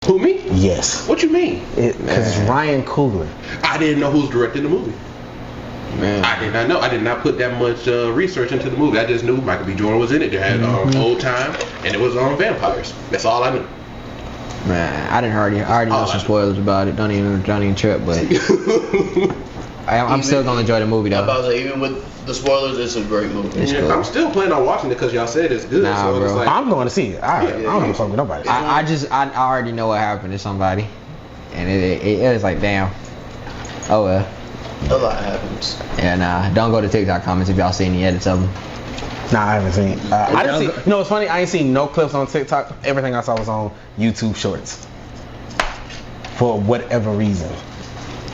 Who, me? Yes. What you mean? Because it's Ryan Coogler. I didn't know who's directing the movie. Man. I did not know. I did not put that much research into the movie. I just knew Michael B. Jordan was in it. They had Old Time, and it was on vampires. That's all I knew. Man, I already know some spoilers about it. Don't even trip, but I'm still gonna enjoy the movie though. I'm about to say, even with the spoilers, it's a great movie. It's cool. I'm still planning on watching it because y'all said it's good. Nah, so bro. it's like, I'm going to see it. I don't give a fuck with nobody. I already know what happened to somebody, and it was like, damn. Oh well. A lot happens. Yeah, nah. Don't go to TikTok comments if y'all see any edits of them. Nah, I haven't seen. I didn't see. You know, it's funny. I ain't seen no clips on TikTok. Everything I saw was on YouTube Shorts. For whatever reason.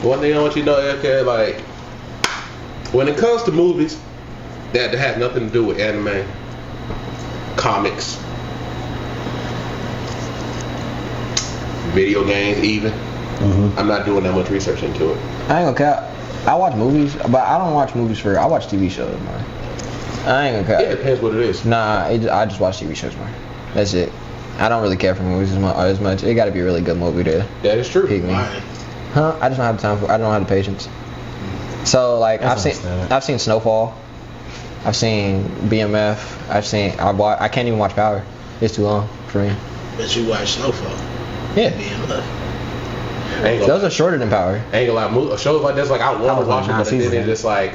one thing I want you to know, LK, like, when it comes to movies that have nothing to do with anime, comics, video games even, I'm not doing that much research into it. I ain't gonna cap. I watch movies, but I don't watch movies I watch TV shows, man. I ain't gonna cap. It depends what it is. Nah, I just watch TV shows, man. That's it. I don't really care for movies as much. It gotta be a really good movie to That is true. pick me. Huh? I just don't have the time for. I don't have the patience. So like I've seen Snowfall. I've seen BMF. I can't even watch Power. It's too long for me. But you watch Snowfall. Yeah. BMF. Those are shorter than Power. Ain't gonna lie, shows like this, like I want to watch it, but then seasons. it's just like,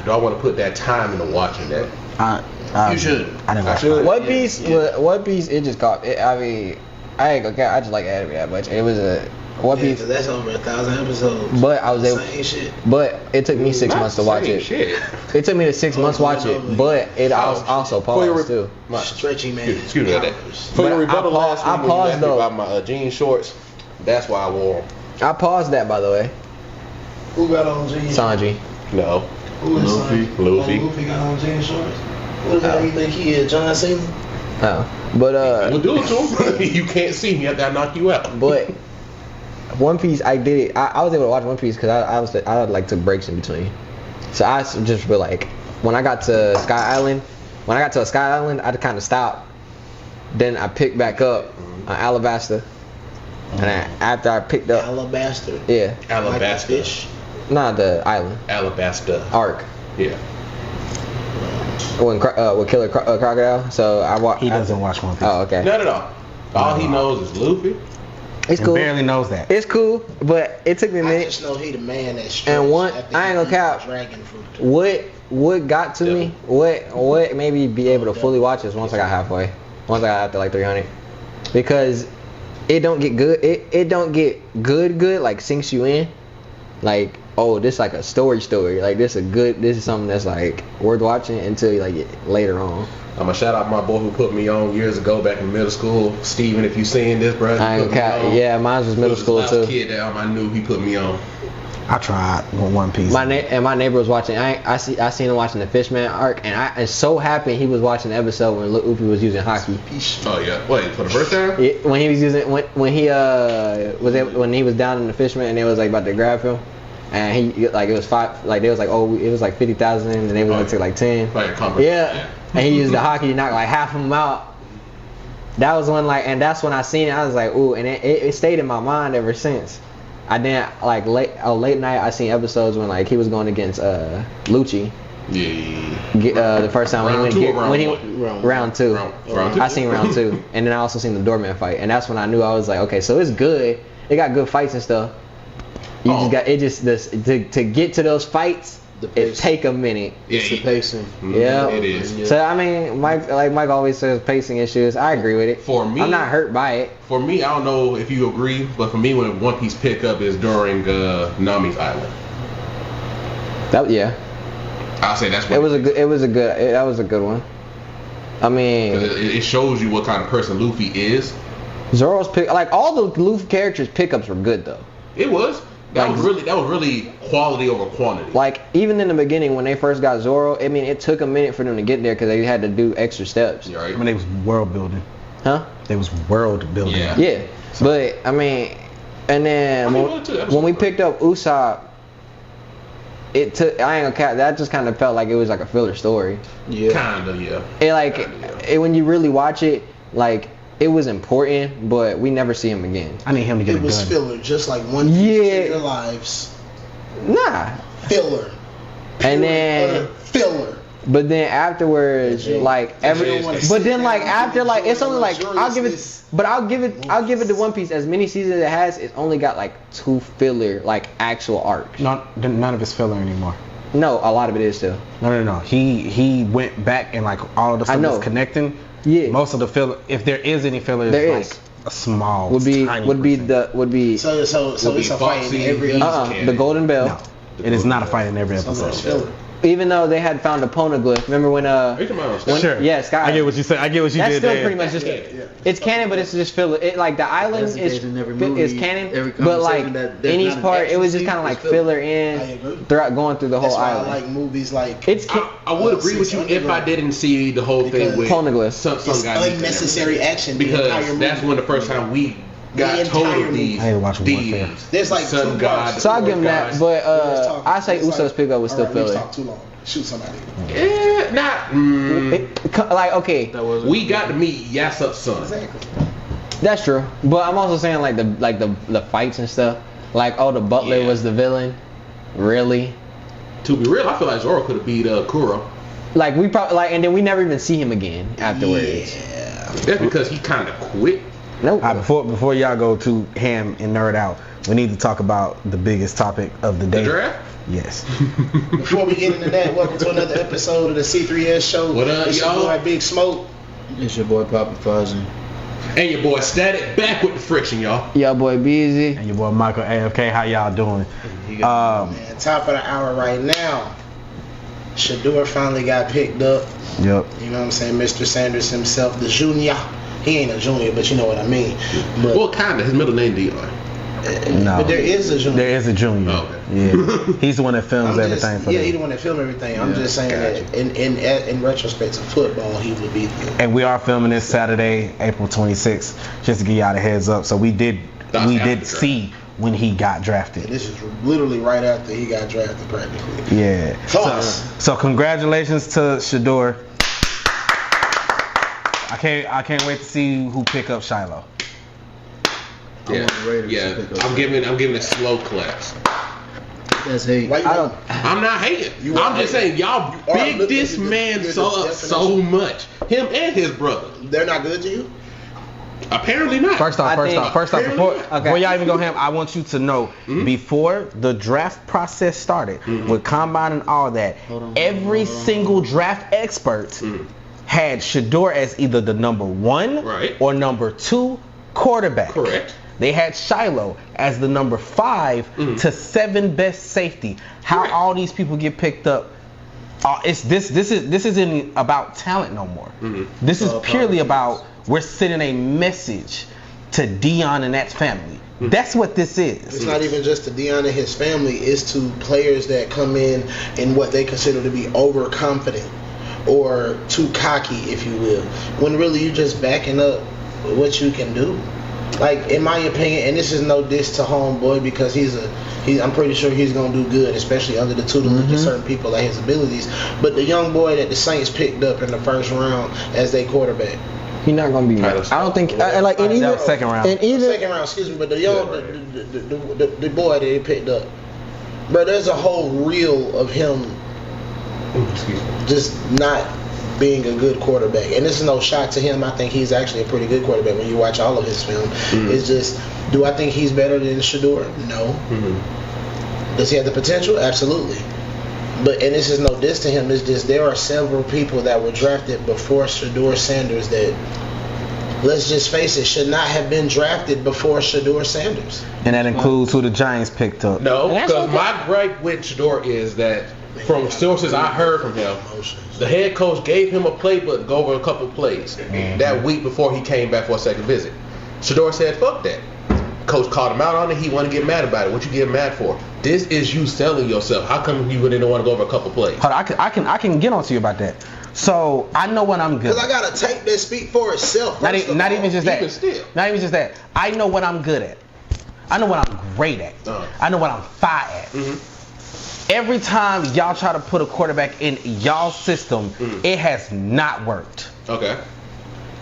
do I want to put that time into watching that? You should. I didn't watch should. it. One Piece, it just caught. I mean, I ain't gonna cap. I just like anime that much. It was a One Piece. Yeah, that's over 1,000 episodes. But I was able. Same shit. But it took me 6 months to watch it. Shit. It took me 6 months to watch it, but it also paused too. Stretchy man. Excuse me about that. For But your rebuttal I last week when you paused asked me though. about my jean shorts, that's why I wore them. I paused that, by the way. Who got on jeans? Sanji. No. Who is Luffy. Luffy got on jeans shorts. What the hell you think he is, John Cena? Oh, but We'll do it to him. You can't see me. I gotta knock you out. but One Piece, I did it. I was able to watch One Piece because I like took breaks in between. So I just feel like when I got to Sky Island, I just kind of stopped. Then I picked back up on Alabasta. And after I picked up, Alabaster. yeah, Alabasta. Like fish. not the island, Alabasta. Arc, Yeah. with Killer Crocodile. So He doesn't watch One Piece. Oh, okay. Not at all. All he knows is Luffy. It's He cool. barely knows that. It's cool, but it took me a I minute. just know he the man that stretch. And one, after I ain't he gonna eat cap. Dragon fruit. What got to me? What made me be able to fully watch this once I got halfway. Once I got after like 300, because it don't get good. It don't get good like sinks you in. Like, oh, this like a story. Like this is something that's like worth watching until you like it later on. I'm gonna shout out my boy who put me on years ago back in middle school. Steven, if you seeing this, bro. I ain't cap. Yeah, mine was middle school too. Kid that I knew he put me on. I tried with One Piece. My neighbor was watching. I seen him watching the Fishman arc, and I so happy he was watching the episode when Luffy was using hockey. Oh yeah. Wait, for the first time? Yeah, when he was using when he was down in the Fishman and they was like about to grab him, and he like it was it was like 50,000 and they was gonna take like 10. Like a conversation. Yeah, and he used the hockey to knock like half of them out. That was when and that's when I seen it. I was like, ooh, and it stayed in my mind ever since. I didn't like late night. I seen episodes when like he was going against Lucci. Yeah. The first time Round round two. Round two. I seen round 2, and then I also seen the doorman fight, and that's when I knew I was like, okay, so it's good. It got good fights and stuff. To get to those fights. It take a minute. Yeah, It's the pacing. Yeah, it is. So I mean, Mike always says pacing issues. I agree with it. For me, I'm not hurt by it. For me, I don't know if you agree, but for me, when One Piece pickup is during Nami's Island. I'll say that's what That was a good one. I mean, it shows you what kind of person Luffy is. Zoro's all the Luffy characters pickups were good though. It was. That was really quality over quantity. Like even in the beginning when they first got Zoro, I mean it took a minute for them to get there because they had to do extra steps. Right. I mean, they was world building. Huh? They was world building. Yeah. But I mean, and then when we picked up Usopp, it took. I ain't gonna cap. That just kind of felt like it was like a filler story. Yeah. Kinda, yeah. It when you really watch it, like it was important, but we never see him again. I need him to get It a was gun. filler, just like One Piece in their lives. Nah. Filler. And then, Utter filler. but then afterwards, like every, but then like after like it's only like I'll give it to One Piece. As many seasons it has, it's only got like 2 filler like actual arcs. None of it's filler anymore. No, a lot of it is still. No. He went back and like all of the stuff that's connecting. Yeah. Most of the filler, if there is any filler, There is is. like a small. Would be tiny So it's a fight in every the Golden Bell. No, it is not a fight in every So episode. much filler. Even though they had found a poneglyph. Remember when Sure. yeah, Sky. I get what you said. I get what you That's did still there. pretty much just it's canon, but it's just filler. It like the island is canon, but like in each part it was just kind of like filler in throughout going through the whole That's why island. I like movies like It's I would agree with you if I didn't see the whole thing with Poneglyphs. some it's guy beat unnecessary action. The entire because that's movie. when the first time we got The told entire of these I ain't watching Warfare. There's like sun 2 god. parts. So I'll give him that, but I say It's Usos pickup was still alright, we filler. talked too long. Shoot somebody. Yeah, not. Like okay, We got to meet Yasup's son. Exactly. that's true. But I'm also saying like the fights and stuff. Like the butler Yeah. was the villain. Really? To be real, I feel like Zoro could have beat Kuro. Like we probably like, and then we never even see him again afterwards. Yeah. That's because he kind of quit. Nope. Before y'all go too ham and nerd out, we need to talk about the biggest topic of the day. The draft? Yes. Before we get into that, welcome to another episode of the C3S Show. What up, it's y'all? your boy Big Smoke. It's your boy Papa Fuzzy. And your boy Static back with the friction, y'all. Y'all boy Beezy. And your boy Michael AFK, how y'all doing? Man, top of the hour right now. Shador finally got picked up. Yep. You know what I'm saying? Mr. Sanders himself, the junior. He ain't a junior, but you know what I mean. But, Well, kind of. His middle name Dion. No. but there is a junior. There is a junior. Oh, okay. Yeah. He's the one that films I'm just- everything for yeah, them. he the one that filmed everything. I'm Yeah, just saying that in retrospect to football, he would be there. And we are filming this Saturday, April 26th, just to give y'all a heads up. So we did see when he got drafted. This is literally right after he got drafted, practically. Yeah. So congratulations to Shador. I can't wait to see who pick up Shiloh. Yeah. I'm giving a slow claps. That's hate. Why you I don't. I'm not hating. You I'm are just saying y'all Or big look this at the- man the so definition. much. Him and his brother. They're not good to you? Apparently not. First off, before y'all even go ham, I want you to know, before the draft process started, with combine and all that, every single draft expert had Shador as either the number 1 Right. or number 2 quarterback. Correct. They had Shiloh as the number 5 to 7 best safety. How Correct. all these people get picked up? This isn't about talent no more. This is purely about we're sending a message to Dion and that family. That's what this It's is. not even just to Deion and his family. It's to players that come in what they consider to be overconfident or too cocky, if you will. When really you just backing up what you can do. Like, in my opinion, and this is no diss to homeboy because I'm pretty sure he's gonna do good, especially under the tutelage of certain people like his abilities. But the young boy that the Saints picked up in the first round as their quarterback, He's not gonna be mad. I don't think like in That either was second round. in either second round, excuse me, but the young the boy that they picked up, bro, there's a whole reel of him Excuse me. just not being a good quarterback. And this is no shot to him. I think he's actually a pretty good quarterback when you watch all of his film. It's just, do I think he's better than Shador? No. Does he have the potential? Absolutely. But, and this is no diss to him, it's just there are several people that were drafted before Shador Sanders that, let's just face it, should not have been drafted before Shador Sanders. And that includes who the Giants picked up. No, And that's because okay. my gripe with Shador is that from sources I heard from him, the head coach gave him a playbook to go over a couple plays that week before he came back for a second visit. Shador said, fuck that. Coach called him out on it. He wanted to get mad about it. What you getting mad for? This is you selling yourself. How come you didn't want to go over a couple plays? Hold on, I can get onto you about that. So I know what I'm good Because I got a tape that speak for itself. Not first of even all. just that. Even still. Not even just that. I know what I'm good at. I know what I'm great at. I know what I'm fire at. Every time y'all try to put a quarterback in y'all system, it has not worked. Okay.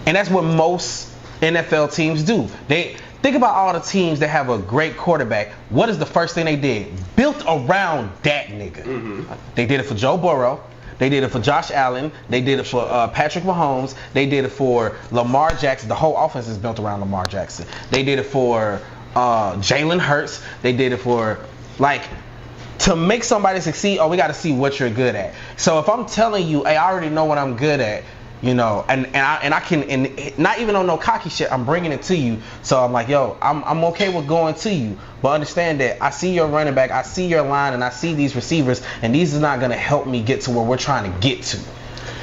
And that's what most NFL teams do. They think about all the teams that have a great quarterback. What is the first thing they did? Built around that nigga. They did it for Joe Burrow. They did it for Josh Allen. They did it for Patrick Mahomes. They did it for Lamar Jackson. The whole offense is built around Lamar Jackson. They did it for Jalen Hurts. They did it for, like, to make somebody succeed, we got to see what you're good at. So if I'm telling you, hey, I already know what I'm good at, you know, and I can, and not even on no cocky shit, I'm bringing it to you. So I'm like, yo, I'm okay with going to you, but understand that I see your running back, I see your line, and I see these receivers, and these is not going to help me get to where we're trying to get to.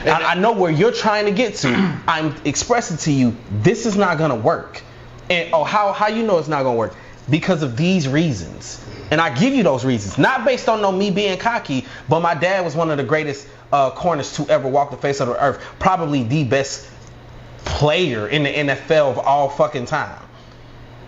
I know where you're trying to get to. I'm expressing to you, this is not going to work. And how you know it's not going to work? Because of these reasons. And I give you those reasons, not based on me being cocky, but my dad was one of the greatest corners to ever walk the face of the earth, probably the best player in the NFL of all fucking time.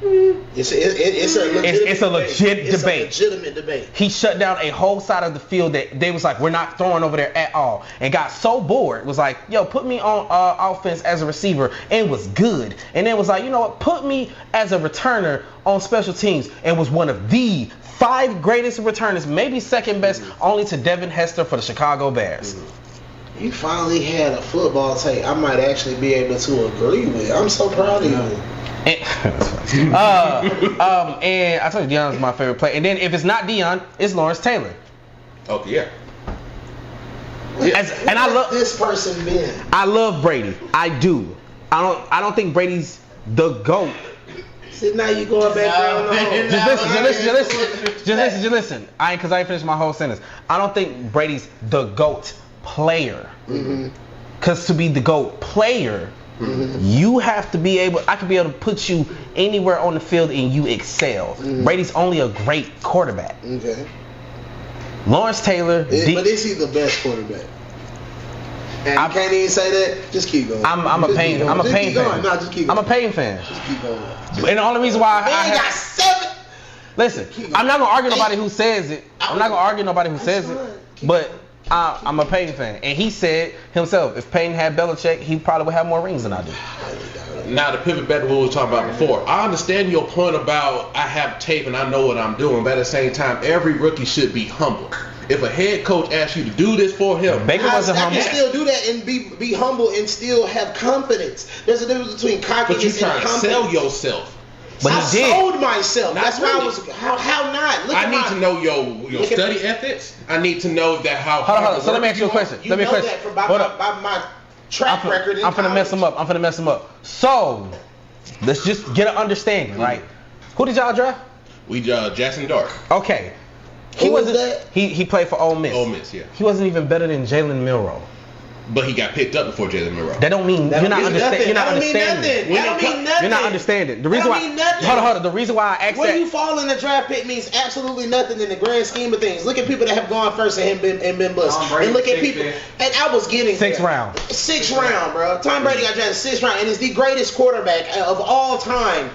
It's a legitimate debate. He shut down a whole side of the field that they was like, we're not throwing over there at all, and got so bored, was like, yo, put me on offense as a receiver, and was good. And then was like, you know what, put me as a returner on special teams, and was one of the 5 greatest returners, maybe second best, only to Devin Hester for the Chicago Bears. You finally had a football take I might actually be able to agree with. I'm so proud of you. And I told you Deion's my favorite player. And then if it's not Deion, it's Lawrence Taylor. Oh yeah. And I love this person been. I love Brady. I do. I don't think Brady's the GOAT. See, now you going back down. Just listen. I ain't finished my whole sentence. I don't think Brady's the GOAT player. Because to be the GOAT player, you have to be able, I could be able to put you anywhere on the field and you excel. Brady's only a great quarterback. Okay. Lawrence Taylor. But is he the best quarterback? And you can't even say that. Just keep going. I'm a Payne fan. No, just keep going. I'm a Payne fan. Just keep going. And the only reason why I got 7. Listen, I'm not gonna argue nobody who says it. But I'm a Payne fan, and he said himself, if Payne had Belichick, he probably would have more rings than I do. Now to pivot back to what we were talking about before, I understand your point about I have tape and I know what I'm doing, but at the same time, every rookie should be humble. If a head coach asks you to do this for him, Baker wasn't humble. I can still do that and be humble and still have confidence. There's a difference between cockiness and confidence. But you trying to sell yourself. But I he did. sold myself. Not That's why really. I was. How not? I need to know your study ethics. I need to know that how. Hold on. So let me ask you a question. You know that from by my track record. I'm finna mess him up. So let's just get an understanding, right? Who did y'all draft? We Jackson Dart. Okay. He played for Ole Miss. Ole Miss, yeah. He wasn't even better than Jalen Milroe. But he got picked up before Jalen Milroe. That don't mean you're not understanding. That don't mean nothing. You're not understanding. The reason why. Hold on. The reason why I asked Where that. you fall in the draft pick means absolutely nothing in the grand scheme of things. Look at people that have gone first and been bust. And look at people. And I was getting 6th round. 6th round, bro. Tom Brady got drafted 6th round, and is the greatest quarterback of all time.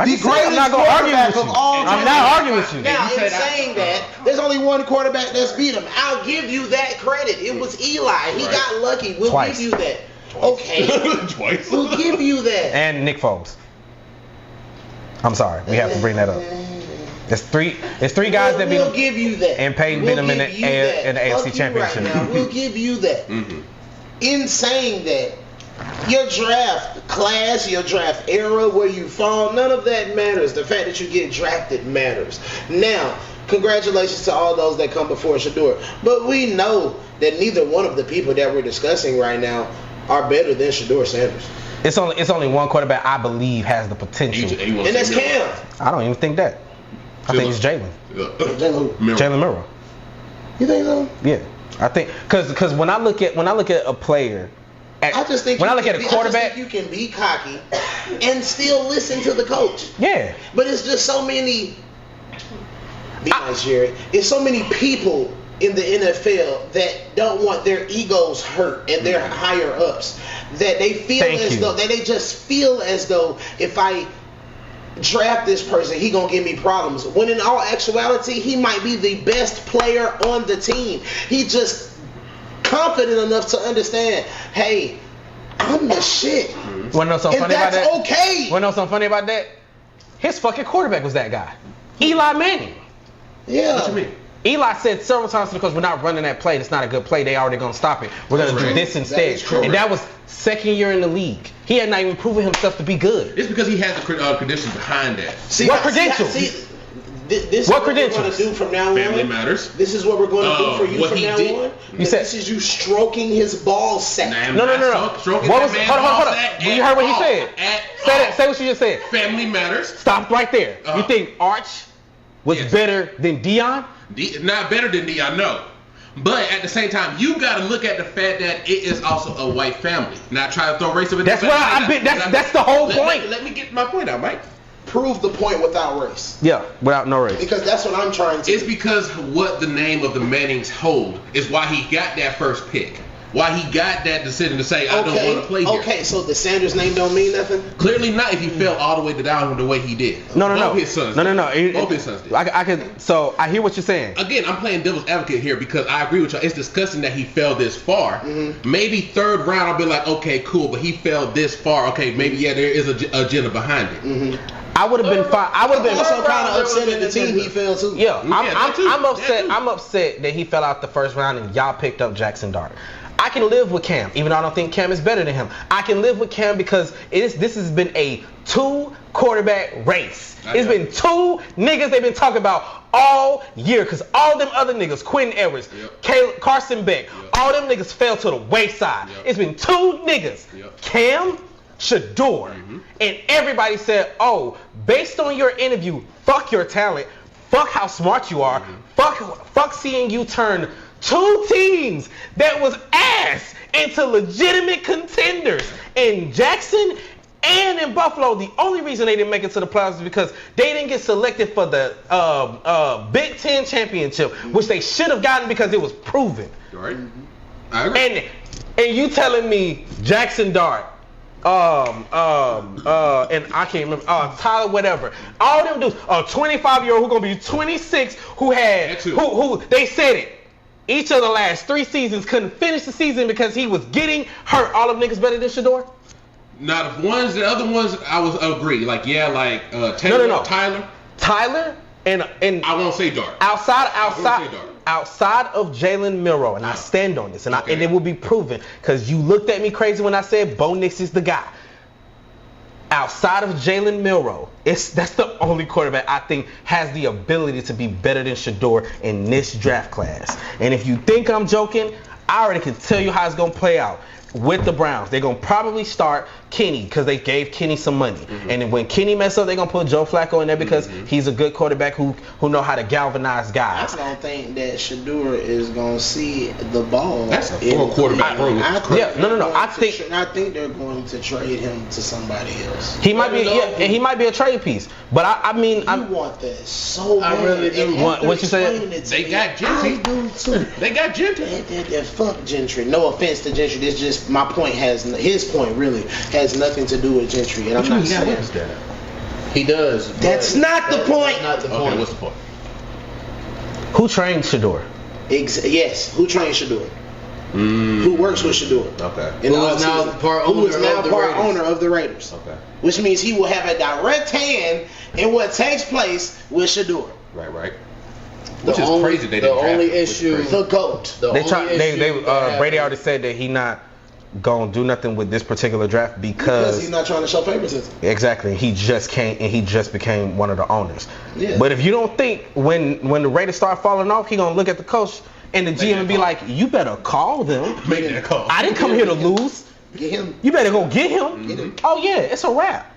I'm not gonna argue with you. I'm not arguing with you. Now, in saying that, there's only one quarterback that's beat him. I'll give you that credit. It was Eli. He got lucky. We'll give you that. Okay. Twice. We'll give you that. And Nick Foles. I'm sorry. We have to bring that up. It's three guys that beat him. We'll give you that. And Payne beat him in the AFC Championship. Right now. We'll give you that. In saying that, your draft class, your draft era, where you fall, none of that matters. The fact that you get drafted matters. Now, congratulations to all those that come before Shador. But we know that neither one of the people that we're discussing right now are better than Shador Sanders. It's only one quarterback I believe has the potential. And that's Cam. I don't even think that. I think it's Jalen. Jalen Milroe. You think so? Yeah. I think because when I look at a player, I just think when I look at a quarterback, you can be cocky and still listen to the coach. Yeah. But it's just so many. Be nice, Jerry. It's so many people in the NFL that don't want their egos hurt and their higher ups, that they feel they just feel as though if I draft this person, he gonna give me problems. When in all actuality, he might be the best player on the team. He just confident enough to understand, hey, I'm the shit. Wanna know something And funny about that's that? okay. Wanna know something funny about that? His fucking quarterback was that guy, Eli Manning. Yeah. What you mean? Eli said several times to the coach, "We're not running that play. It's not a good play. They already gonna stop it. We're gonna do this instead." is correct. And that was second year in the league. He had not even proven himself to be good. It's because he has the credentials behind that. What credentials? This What is what we're going credentials? to do from now on. Family matters. This is what we're going to do for you what from he now did- on. You said- This is you stroking his ball sack. No. What was? Hold on. You heard what he said. Say what you just said. Family matters. Stop right there. You think Arch was Yes. better than Deion? Not better than Dion, no. But at the same time, you got to look at the fact that it is also a white family. Not try to throw race over there. That's why I've been. That's the whole point. Let me get my point out, Mike. Prove the point without race. Yeah, without no race. Because that's what I'm trying to It's do. because what the name of the Mannings hold is why he got that first pick. Why he got that decision to say, I don't want to play here. Okay, so the Sanders name don't mean nothing? Clearly not if he fell all the way down the way he did. No. Both his sons. No. Both his sons did. I could. So I hear what you're saying. Again, I'm playing devil's advocate here because I agree with you. It's disgusting that he fell this far. Maybe third round, I'll be like, okay, cool, but he fell this far. Okay, maybe there is a agenda behind it. I would have been fine. I would have been Also kind of upset at the team he fell to. Yeah, that too. I'm upset. That too. I'm upset that he fell out the first round and y'all picked up Jackson Dart. I can live with Cam, even though I don't think Cam is better than him. I can live with Cam because this has been a 2 quarterback race. It's been 2 niggas they've been talking about all year because all them other niggas, Quentin Edwards, Carson Beck, all them niggas fell to the wayside. It's been 2 niggas. Cam, Shador, and everybody said, oh, based on your interview, fuck your talent, fuck how smart you are, fuck seeing you turn 2 teams that was ass into legitimate contenders in Jackson and in Buffalo. The only reason they didn't make it to the playoffs is because they didn't get selected for the Big Ten championship, which they should have gotten because it was proven. Right? I agree. And you telling me Jackson Dart, and I can't remember, Tyler, whatever. All them dudes, a 25-year-old who gonna be 26, who they said it. Each of the last 3 seasons couldn't finish the season because he was getting hurt. All them niggas better than Shador? Now the other ones, I was agree. Like Taylor, No. Tyler and I won't say Dart. outside say Dart. outside of Jalen Milroe, and I stand on this, and it will be proven because you looked at me crazy when I said Bo Nix is the guy. Outside of Jalen Milroe, that's the only quarterback I think has the ability to be better than Shador in this draft class. And if you think I'm joking, I already can tell you how it's gonna play out. With the Browns, they're gonna probably start Kenny because they gave Kenny some money, and then when Kenny mess up, they're gonna put Joe Flacco in there because he's a good quarterback who know how to galvanize guys. I don't think that Shador is gonna see the ball. That's a full quarterback room. I think they're going to trade him to somebody else. He might be, and he might be a trade piece. But I want that so bad. I really do. What you say? They got Gentry. I do too. They got Gentry. Fuck Gentry. No offense to Gentry. This just my point his point really has nothing to do with Gentry, and I'm not saying He does. That's not the point. Not the point. Okay, what's the point? Who trained Shador? Yes, who trained Shador? Who works with Shador? Okay. Who is now part owner of the Raiders? Okay. Which means he will have a direct hand in what takes place with Shador. Right. Which is crazy. They didn't The draft only him, which is issue. crazy. The GOAT. Brady already said that he not gonna do nothing with this particular draft Because he's not trying to show favoritism. exactly he just came and he just became one of the owners. Yeah. But if you don't think when the Raiders start falling off, he gonna look at the coach and the GM and be like, you better call them. Make that call. I didn't come here to lose. Get him. You better go get him. Get him. Oh yeah, it's a wrap.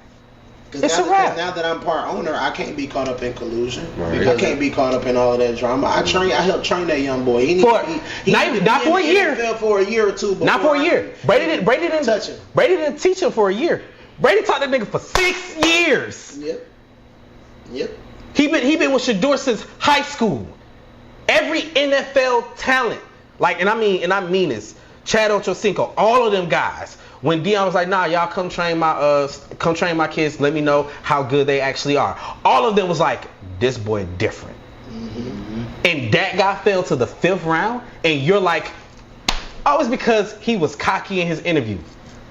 It's a wrap. Now that I'm part owner, I can't be caught up in collusion. Right. I can't be caught up in all of that drama. I helped train that young boy. He Not for a year. For a year or two. Not for a year. Brady didn't touch him. Brady didn't teach him for a year. Brady taught that nigga for 6 years. Yep. He been with Shador since high school. Every NFL talent, and I mean this, Chad Ochocinco, all of them guys. When Deion was like, nah, y'all come train my kids, let me know how good they actually are. All of them was like, this boy different. And that guy fell to the 5th round, and you're like, oh, it's because he was cocky in his interview.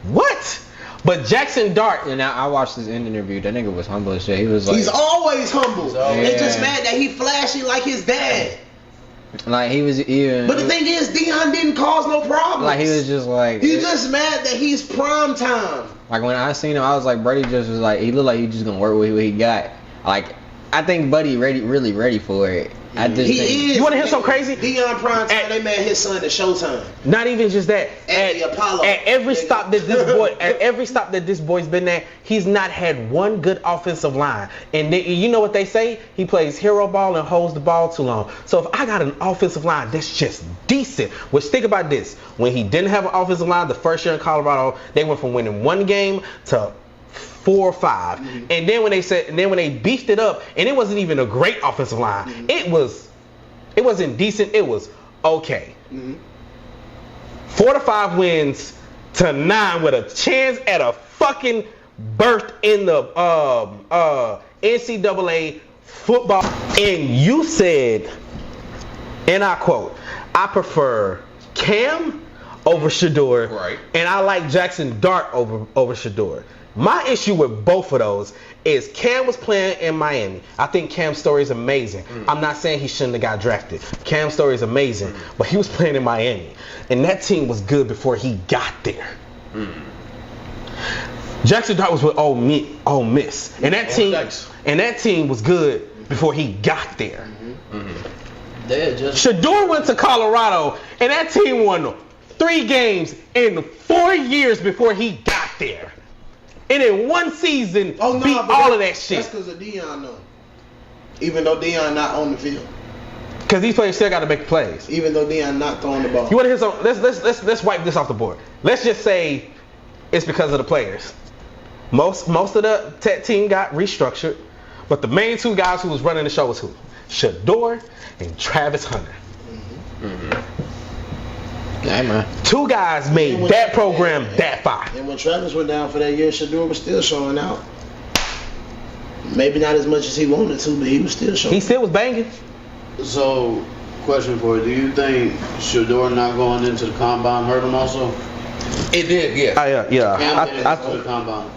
What? But Jackson Dart, And I watched this interview. That nigga was humble as shit. He was like, He's always humble. They just Yeah. mad that he flashy like his dad. like he was even. But the thing is, Deion didn't cause no problems. like he was just like. He's just mad that he's prime time. Like when I seen him, I was like, Brady just was like, he looked like he just gonna work with what he got. Like, I think Buddy really ready for it. I just He think. is. You wanna hear something crazy? Deion prime time. They made his son at Showtime. not even just that. At the Apollo. At every stop that this boy's been at, he's not had one good offensive line. And you know what they say? He plays hero ball and holds the ball too long. So if I got an offensive line that's just decent, which think about this: when he didn't have an offensive line, the first year in Colorado, they went from winning one game to 4 or 5, and then when they beefed it up, and it wasn't even a great offensive line. It wasn't decent. It was okay. 4 to 5 wins to 9 with a chance at a fucking berth in the NCAA football. And you said, and I quote, "I prefer Cam over Shador, Right. and I like Jackson Dart over Shador." My issue with both of those is Cam was playing in Miami. I think Cam's story is amazing. I'm not saying he shouldn't have got drafted. Cam's story is amazing, but he was playing in Miami, and that team was good before he got there. Jackson Dart was with Ole Miss, and that team was good before he got there. Shador went to Colorado, and that team won 3 games in 4 years before he got there. And in one season, beat all of that shit. That's because of Deion, though. Even though Deion not on the field. Because these players still got to make plays. Even though Deion not throwing the ball. You want to hear some? Let's wipe this off the board. Let's just say it's because of the players. Most of the tech team got restructured, but the main 2 guys who was running the show was who? Shador and Travis Hunter. Yeah, man. 2 guys made that program that far. And when Travis went down for that year, Shador was still showing out. Maybe not as much as he wanted to, but he was still showing. He still was banging. So, question for you: do you think Shador not going into the combine hurt him also? It did, yeah. Yeah. Cam didn't go to the combine.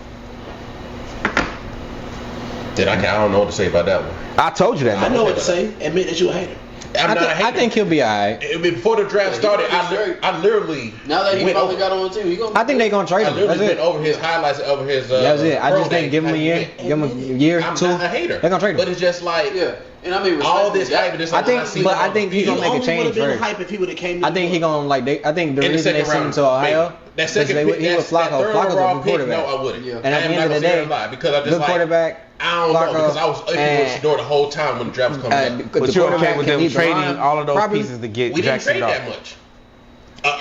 I don't know what to say about that one. I told you that. I know what to say. Admit that you a hater. I think he'll be alright. Before the draft started, I literally Now that he went finally over, got on the team, he gonna. I think they're gonna trade I him. literally That's went it. over his highlights, over his. That's it. I pro just think day, give him a how he year. went. Give him a year, I'm 2. not a hater. They're gonna trade him. But it's just like Yeah, and I mean all this respect. hype and this. I think, see but on I think he's video. gonna make a Only change would have been first. hype if he would have came to I think he gonna like. I think the In the reason they second sent him round, to Ohio, maybe. That because second he pick, was that Flacco. third Flacco's a overall good pick, quarterback. no, I wouldn't. Yeah. And at the end of the day, because I'm just good like, quarterback. I don't know, Flacco, because I was with and- Shador the whole time when the draft was coming up. But you're okay with them trading all of those Probably. pieces to get We didn't Jackson trade Dart. that much.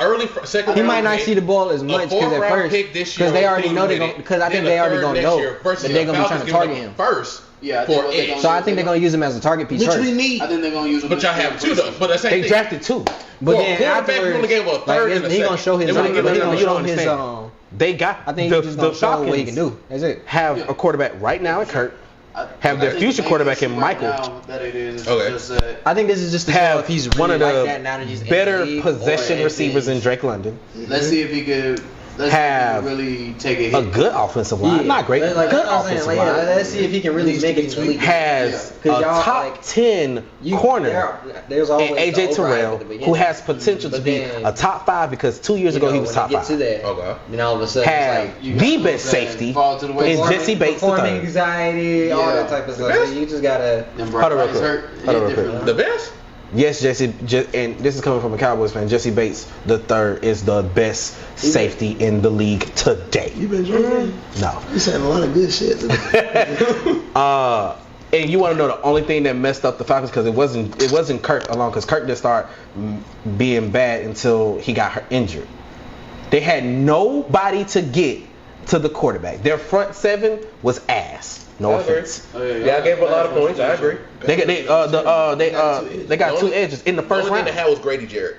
Early second He round might not pick, see the ball as a much because at 4th round first, pick this year because they with already know they're Cleveland gonna. with it. Because I think Then they a already third gonna next know year versus that they're gonna be the trying to Falcons target giving him. up first. Yeah, I think for what they edge. gonna So I think they're gonna use him as a target piece Which first. we need. I think they're gonna use him. But y'all have 2 though. But the same They thing. drafted 2. But For a then quarterback, afterwards, you only gave a third and a he gonna second. show his. They wouldn't give He him gonna another show shot. his. They got I think the he's just gonna show what he can Falcons do. That's it. have a quarterback right now at Kurt. Have their future quarterback in Michael. Now that it is Okay. just that I think this is just to show Have if he's one really of like that now that he's the in better the league, possession or if receivers in he's- Drake London. let's see if he could. Let's Have see if he could really take a hit. A good offensive line, not great, Like, good that's what I'm saying, offensive like, line. let's see if he can really Needs to make be it to the tweaked. league. Has Yeah. 'Cause a y'all, top like, 10 corner. There's always And AJ the overhype Terrell, at the beginning. who has potential to But be then, a top 5 because 2 years you ago know, he was when top they get 5. to that, Okay. then all of a sudden Have it's like you the got best that safety fall to the and wayside. Jesse Bates the performing third. anxiety, all Yeah. that type of stuff. best? So you just gotta. And Hold on real Brock is quick. hurt. Hold on real different. quick. The best? Yes, Jesse, and this is coming from a Cowboys fan. Jesse Bates the third is the best safety in the league today. You been drinking? No. You saying a lot of good shit. And you want to know the only thing that messed up the Falcons because it wasn't Kirk alone because Kirk didn't start being bad until he got injured. They had nobody to get to the quarterback. Their front 7 was ass. No offense. Oh, yeah, Yeah, I gave him a lot of points. I agree. They got 2 edges in the The first only thing round, they had was Grady Jarrett.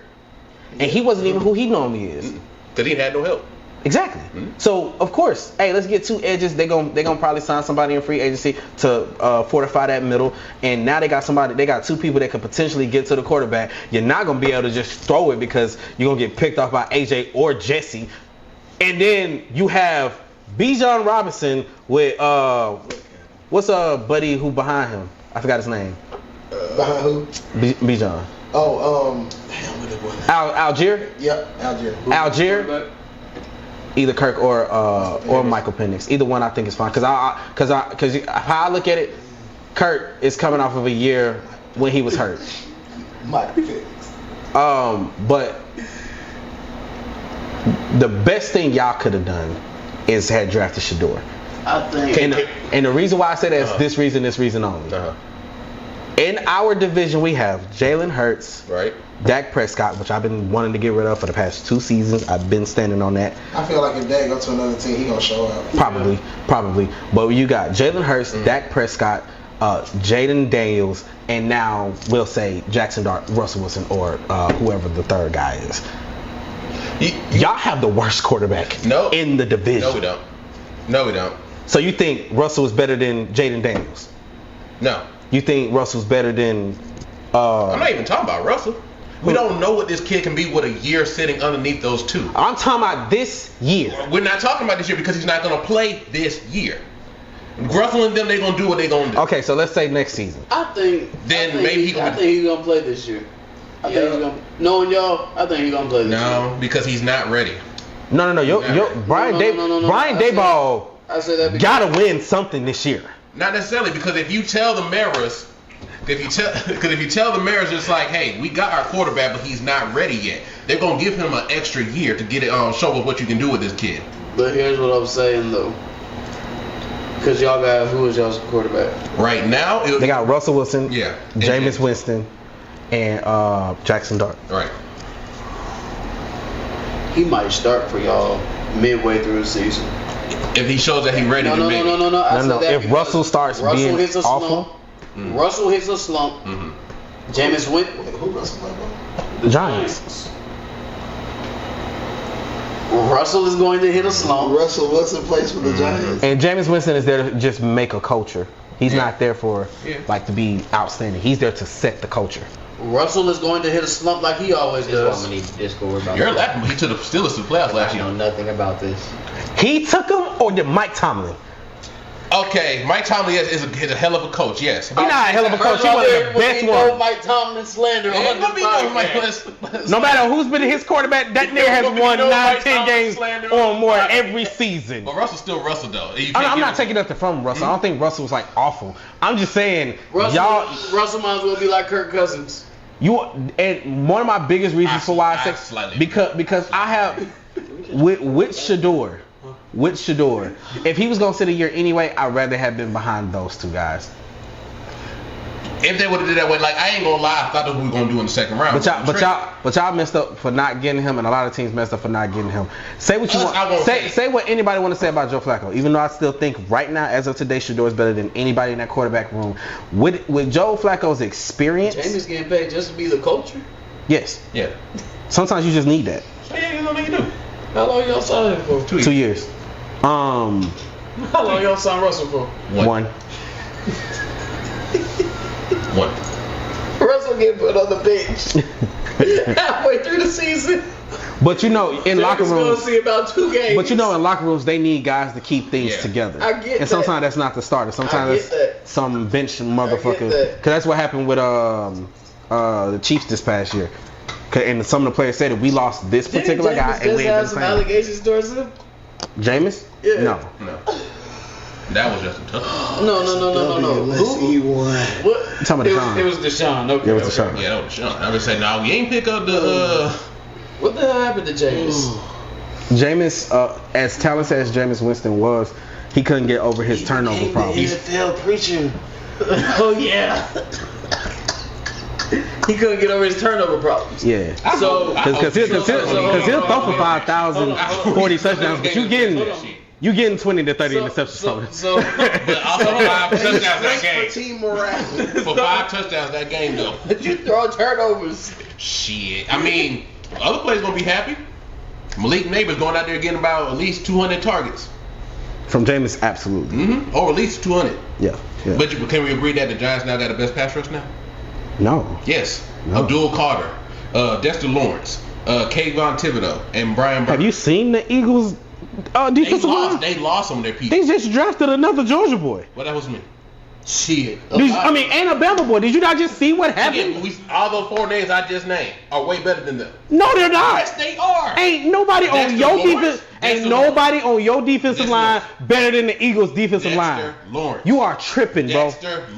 and he wasn't even who he normally is. Because he had no help. Exactly. So of course, hey, let's get 2 edges. They gonna probably sign somebody in free agency to fortify that middle. And now they got 2 people that could potentially get to the quarterback. You're not gonna be able to just throw it because you're gonna get picked off by AJ or Jesse. And then you have Bijan Robinson with what's buddy who behind him? I forgot his name. Behind who? Bijan. Oh, damn, what it was. Algier? Yep, Algier. Algier? Either Kirk or Michael Penix. Either one I think is fine. Cause how I look at it, Kirk is coming off of a year when he was hurt. Michael Penix. But the best thing y'all could have done is had drafted Shador. I think. And the reason why I say that is this reason only. In our division, we have Jalen Hurts, right? Dak Prescott, which I've been wanting to get rid of for the past 2 seasons. I've been standing on that. I feel like if Dak go to another team, he gonna show up. Probably. But you got Jalen Hurts, Dak Prescott, Jaden Daniels, and now we'll say Jackson Dart, Russell Wilson, or whoever the third guy is. Y'all have the worst quarterback in the division. No, we don't. So you think Russell is better than Jaden Daniels? No. You think Russell's better than... I'm not even talking about Russell. We don't know what this kid can be with a year sitting underneath those two. I'm talking about this year. We're not talking about this year because he's not going to play this year. Russell and them, they're going to do what they're going to do. Okay, so let's say next season. I think he's going to play this year. Knowing y'all, I think he's going to play this year. No, because he's not ready. No. Brian Daboll got to win something this year. Not necessarily, because if you tell the Mariners, it's like, hey, we got our quarterback, but he's not ready yet. They're gonna give him an extra year to get it show us what you can do with this kid. But here's what I'm saying though, because y'all got who is y'all's quarterback right now? They got Russell Wilson, Jameis and Winston, and Jackson Dart. Right. He might start for y'all midway through the season. If he shows that he's ready to make it. No. If Russell starts being awful, Russell hits a slump. Jameis Winston. Who Russell? The Giants. Russell is going to hit a slump. Russell Wilson plays for the Giants. And Jameis Winston is there to just make a culture. He's not there for to be outstanding. He's there to set the culture. Russell is going to hit a slump like he always does. You're laughing. He took the Steelers to the playoffs last year. I know nothing about this. He took him, or did Mike Tomlin? Okay, Mike Tomlin is a hell of a coach, yes. He's not a hell of a coach. He's one of the best ones. Mike Tomlin slander on No matter who's been his quarterback, that nigga has won 9-10 games or more every season. But Russell's still Russell, though. I'm not taking nothing from Russell. I don't think Russell was like awful. I'm just saying, Russell might as well be like Kirk Cousins. And one of my biggest reasons for why I say because I have with Shador. If he was gonna sit a year anyway, I'd rather have been behind those two guys. If they would have did that way, like I ain't gonna lie, I thought that's what we were gonna do in the second round. But y'all messed up for not getting him, and a lot of teams messed up for not getting him. Say what you want. Say what anybody want to say about Joe Flacco. Even though I still think right now, as of today, Shador is better than anybody in that quarterback room. With Joe Flacco's experience, Jamie's getting paid just to be the culture. Yes. Yeah. Sometimes you just need that. Yeah, you know what you do. How long y'all signed him for? 2 years. How long y'all signed Russell for? One. Russell getting put on the bench halfway through the season. But in locker rooms, gonna see about 2 games. But in locker rooms, they need guys to keep things together. I get and sometimes that's not the starter. Sometimes that's some bench motherfucker. Because that's what happened with the Chiefs this past year. And some of the players said that we lost this particular guy and we ain't been some allegations towards him. Jameis? Yeah. No. That was just a tough. No. Who? What? You talking about Deshaun? It was Deshaun. Okay. It was Deshaun. Yeah, that was Deshaun. I was saying, we ain't pick up the. What the hell happened to Jameis? Jameis, as talented as Jameis Winston was, he couldn't get over his turnover problem. The NFL preacher. Oh yeah. He couldn't get over his turnover problems. Yeah. So because he'll throw for 5,000, 40 touchdowns, but you getting 20 to 30 interceptions. But also 5 touchdowns that game. Team morale. For 5 touchdowns that game though. But you throw turnovers. Shit. I mean, other players gonna be happy. Malik Neighbors going out there getting about at least 200 targets. From Jameis, absolutely. Or at least 200. Yeah. But can we agree that the Giants now got the best pass rush now? No. Yes. No. Abdul Carter, Dexter Lawrence, Kayvon Thibodeau, and Brian Burns. Have you seen the Eagles defensive line? They lost some of their people. They just drafted another Georgia boy. Well, that was me. Shit. And a Bama boy. Did you not just see what happened? Again, all those 4 names I just named are way better than them. No, they're not. Yes, they are. Ain't nobody on your defense. Ain't nobody on your defensive line better than the Eagles' defensive line. Lawrence. You are tripping, bro.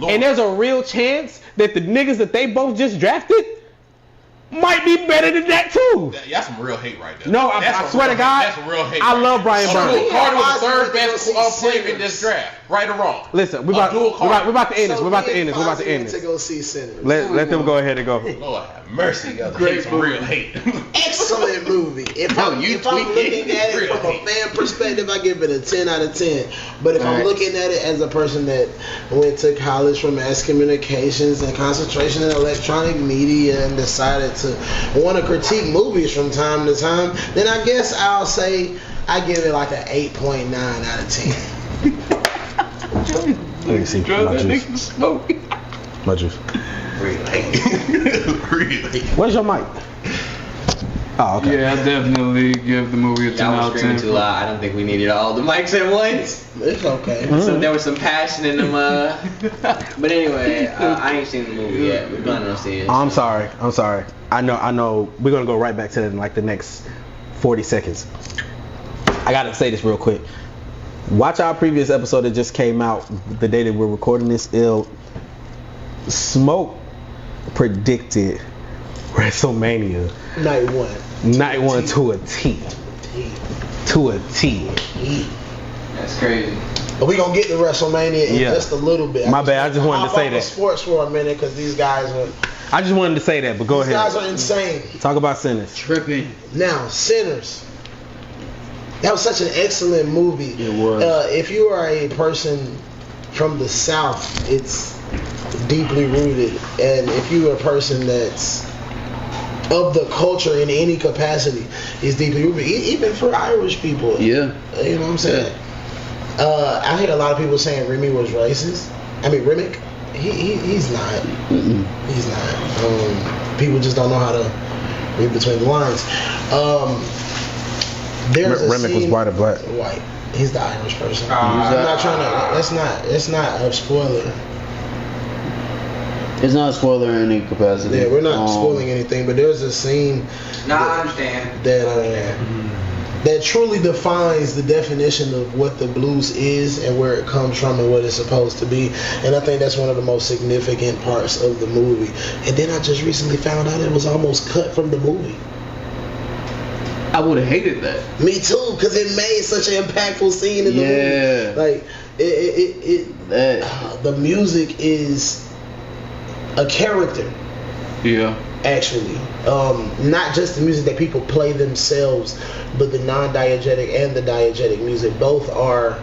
And there's a real chance that the niggas that they both just drafted might be better than that too. That's some real hate right there. No, I swear to God, that's some real hate. I love Brian Burns. Carter was the third best player in this draft, right or wrong. Listen, we're about to end this. We're about to end this. To go see Sinners. Let them go ahead and go. Lord have mercy, great some real hate. Excellent movie. If I'm looking at it from a fan perspective, I give it a 10 out of 10. But if I'm looking at it as a person that went to college for mass communications and concentration in electronic media and decided to want to critique movies from time to time, then I guess I'll say I give it like an 8.9 out of 10. Let me see. My juice. Really? Where's your mic? Oh, okay. Yeah, I definitely give the movie a 10 out of 10. Too loud. I don't think we needed all the mics at once. It's okay. So there was some passion in them. But anyway, I ain't seen the movie yet. We're planning on seeing it. I'm sorry. I know. We're gonna go right back to that in like the next 40 seconds. I gotta say this real quick. Watch our previous episode that just came out the day that we're recording this. Smoke predicted WrestleMania night one to a T. That's crazy. But we gonna get to WrestleMania in just a little bit. My bad. I just wanted to say that. Sports for a minute because these guys are. I just wanted to say that, but go ahead. These guys are insane. Talk about Sinners. Tripping. Now, Sinners. That was such an excellent movie. It was. If you are a person from the South, it's deeply rooted, and if you're a person that's of the culture in any capacity, it's deeply rooted. Even for Irish people. Yeah. You know what I'm saying? I hear a lot of people saying Remy was racist. I mean, Remick. He's not. He's not. People just don't know how to read between the lines. There's a Remick was white or black? White. He's the Irish person. I'm not trying to. That's not a spoiler. It's not a spoiler in any capacity. Yeah, we're not spoiling anything, but there's a scene. I understand. That truly defines the definition of what the blues is and where it comes from and what it's supposed to be. And I think that's one of the most significant parts of the movie. And then I just recently found out it was almost cut from the movie. I would have hated that. Me too, because it made such an impactful scene in the movie. Like the music is a character. Yeah. Actually, not just the music that people play themselves, but the non-diegetic and the diegetic music. Both are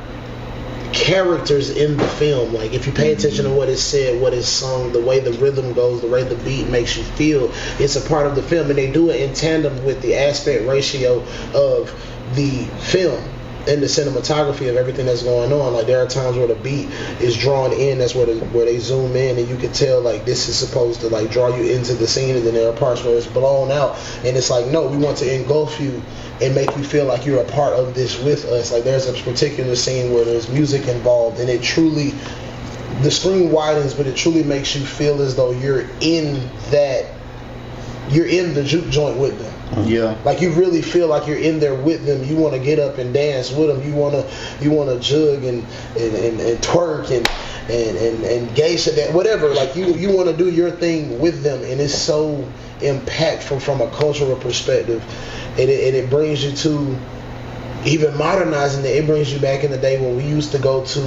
characters in the film. Like if you pay attention to what is said, what is sung, the way the rhythm goes, the way the beat makes you feel, it's a part of the film, and they do it in tandem with the aspect ratio of the film and the cinematography of everything that's going on. Like there are times where the beat is drawn in, that's where they zoom in, and you can tell like this is supposed to like draw you into the scene, and then there are parts where it's blown out and it's like, no, we want to engulf you and make you feel like you're a part of this with us. Like there's a particular scene where there's music involved, and it truly, the screen widens, but it truly makes you feel as though you're in the juke joint with them. Yeah. Like you really feel like you're in there with them. You want to get up and dance with them. You want to jug and twerk and geisha that whatever. Like you want to do your thing with them, and it's so impactful from a cultural perspective, and it brings you to even modernizing it. It brings you back in the day when we used to go to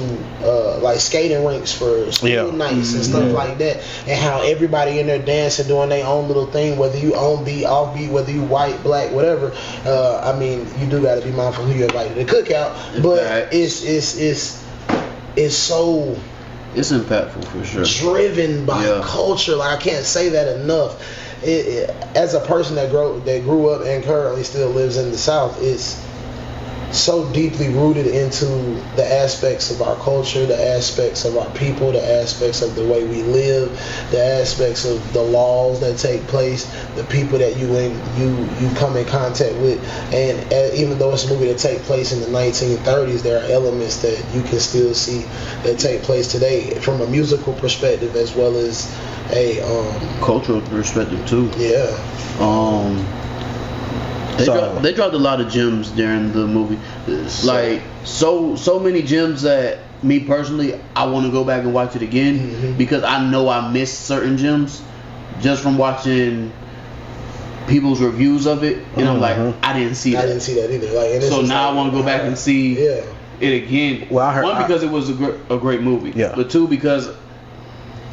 like skating rinks for school nights and stuff like that, and how everybody in there dancing, doing their own little thing, whether you on beat, off beat, whether you white, black, whatever. I mean, you do got to be mindful who you invite to the cookout, but it's so. It's impactful for sure. Driven by culture. Like I can't say that enough. As a person that grew up and currently still lives in the South, so deeply rooted into the aspects of our culture, the aspects of our people, the aspects of the way we live, the aspects of the laws that take place, the people that you come in contact with. And even though it's a movie that take place in the 1930s, there are elements that you can still see that take place today from a musical perspective as well as a cultural perspective too. Yeah. They dropped a lot of gems during the movie, like so many gems that me personally I want to go back and watch it again because I know I missed certain gems just from watching people's reviews of it, and I'm like, I didn't see that. I didn't see that either. Like, and so now I want to go back and see it again. Well, I heard, one, because it was a great movie, but two, because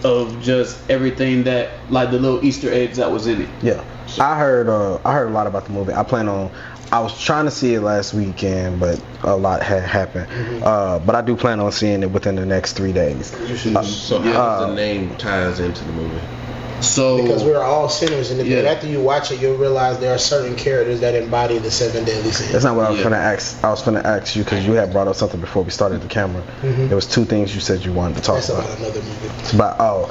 of just everything that, like the little Easter eggs that was in it. Yeah. I heard a lot about the movie. I was trying to see it last weekend, but a lot had happened. But I do plan on seeing it within the next 3 days. So how does the name ties into the movie? So because we're all sinners, and after you watch it, you'll realize there are certain characters that embody the 7 deadly sins. That's not what I was gonna ask. I was gonna ask you because you had brought up something before we started the camera. There was 2 things you said you wanted to talk about. That's about another movie. It's about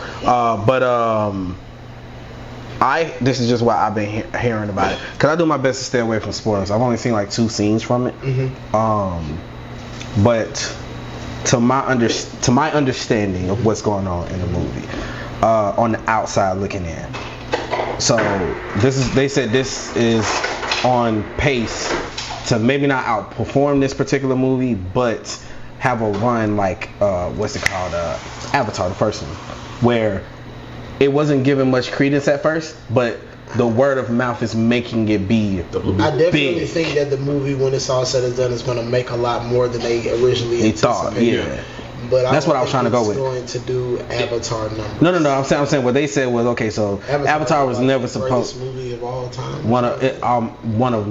this is just what I've been hearing about it, because I do my best to stay away from spoilers. I've only seen like 2 scenes from it, but to my understanding of what's going on in the movie, on the outside looking in, so they said this is on pace to maybe not outperform this particular movie, but have a run like what's it called, Avatar, the first one, where it wasn't given much credence at first, but the word of mouth is making it be I definitely think that the movie, when it's all said and done, is going to make a lot more than they originally anticipated. But that's what I was trying to go with. Going to do Avatar numbers. No. I'm saying what they said was, okay, so Avatar was never supposed. The greatest movie of all time. One of them,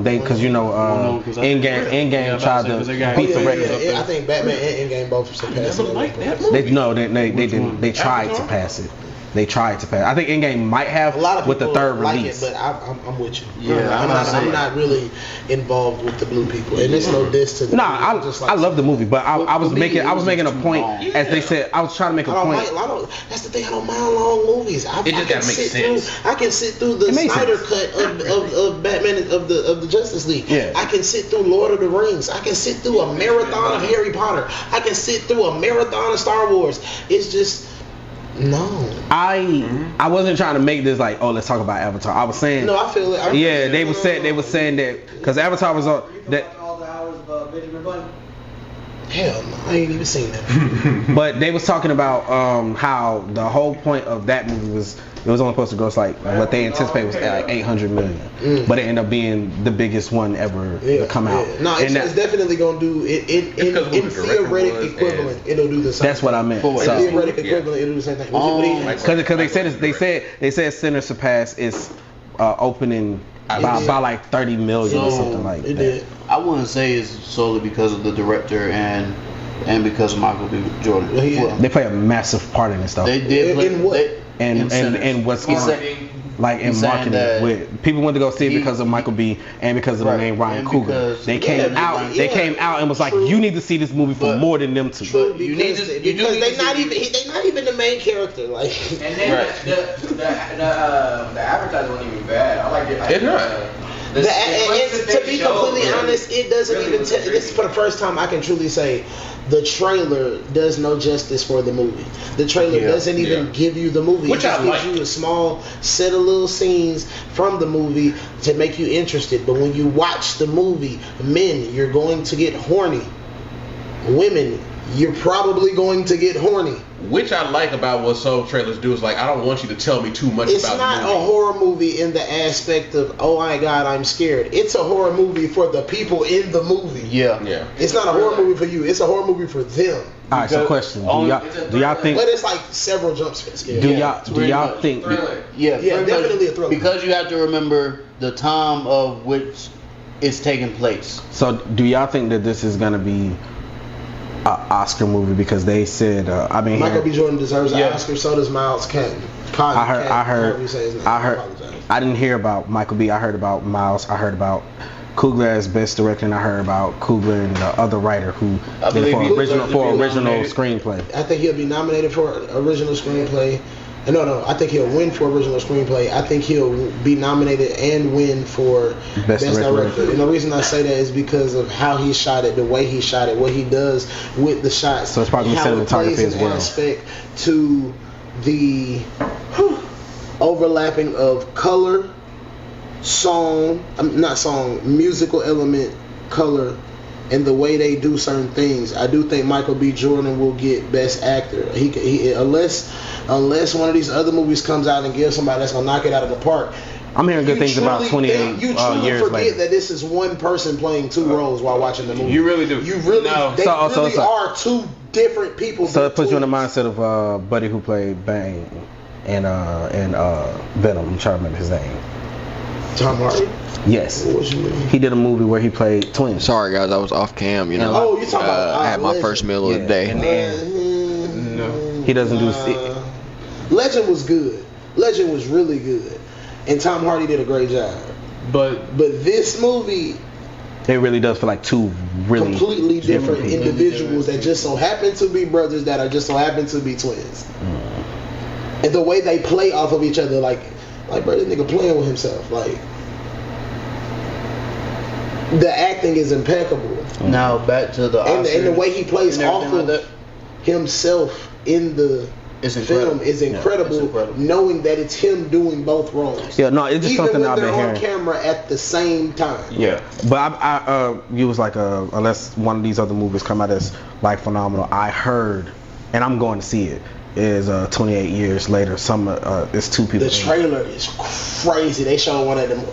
because Endgame tried to beat the record. I think Batman and Endgame both surpassed it. They didn't. They tried to pass it. I think Endgame might have a lot of with the third like release. It, but I'm with you. Yeah, I'm not really involved with the blue people, and it's no diss to them. Nah, I love the movie, but I was making a point, as they said. I was trying to make a point. That's the thing. I don't mind long movies. I can sit through the Snyder cut of Batman of the Justice League. Yeah. I can sit through Lord of the Rings. I can sit through a marathon of Harry Potter. I can sit through a marathon of Star Wars. It's just. No, I wasn't trying to make this like, oh, let's talk about Avatar. I was saying, no, I feel it. They were saying that because Avatar was on that. All the hours of Benjamin Button. Hell no, I ain't even seen that. But they was talking about how the whole point of that movie was it was only supposed to gross like what they anticipated was like 800 million, but it ended up being the biggest one ever to come out. No, it's definitly gonna do it in theoretic equivalent. It'll do the same. That's what I meant. In theoretic equivalent, it'll do the same thing. Because they said Sinner Surpass is opening by like 30 million or something like that. I wouldn't say it's solely because of the director and because of Michael B. Jordan. They play a massive part in this stuff. They did play in what? And what's going on, like in marketing, with people went to go see it because of Michael B. and because of the name Ryan Coogler. They came out and was like, you need to see this movie for more than them two. True, because they're not even the main character. Like, and then the advertising wasn't even bad. I like it. It's not. And to be completely honest, it doesn't really even. This is for the first time I can truly say the trailer does no justice for the movie. The trailer doesn't even give you the movie. Which it just gives you a small set of little scenes from the movie to make you interested. But when you watch the movie, men, you're going to get horny. Women, you're probably going to get horny. Which I like about what some trailers do is like, I don't want you to tell me too much about the movie. It's not a horror movie in the aspect of, oh my God, I'm scared. It's a horror movie for the people in the movie. Yeah. It's not a horror movie for you. It's a horror movie for them. All right, so question. Do y'all think... But it's like several jump scares. Do y'all think... Yeah, definitely a thriller. Because you have to remember the time of which it's taking place. So do y'all think that this is going to be Oscar movie? Because they said Michael B. Jordan deserves an Oscar, so does Miles Canton. I didn't hear about Michael B. I heard about Miles. I heard about Coogler as best director, and I heard about Coogler and the other writer who did it for original screenplay. I think he'll be nominated for original screenplay. No, I think he'll win for original screenplay. I think he'll be nominated and win for best director. And the reason I say that is because of how he shot it, the way he shot it, what he does with the shots. So it's probably cinematography as well. Aspect to the overlapping of color, musical element, color, and the way they do certain things. I do think Michael B. Jordan will get best actor. He unless one of these other movies comes out and gives somebody that's gonna knock it out of the park. I'm hearing good things about 28 You truly years forget later. that this is one person playing two roles while watching the movie. You really do. You really, No. they really are two different people. So it puts you in the mindset of Buddy who played Bane and Venom. I'm trying to remember his name. Tom Hardy. Yes. What was your name? He did a movie where he played twins. Sorry guys, I was off cam. You know. Oh, you talking about? I had my Legend. first meal of the day. And he doesn't do. Legend was good. Legend was really good, and Tom Hardy did a great job. But this movie, It really does feel like two really completely different individuals that just so happen to be brothers that are just so happen to be twins, and the way they play off of each other, like bro, this nigga playing with himself, like. The acting is impeccable. Now back to the And the way he plays and off everything of like that. himself in the It's film incredible. is incredible, Yeah, it's incredible. knowing that it's him doing both roles. Yeah, no, it's just Even something when I've they're been on hearing. camera at the same time. yeah. But I you was like unless one of these other movies come out as like phenomenal. I heard, and I'm going to see it. Is 28 years later. It's two people. The trailer is crazy. They showed one of them.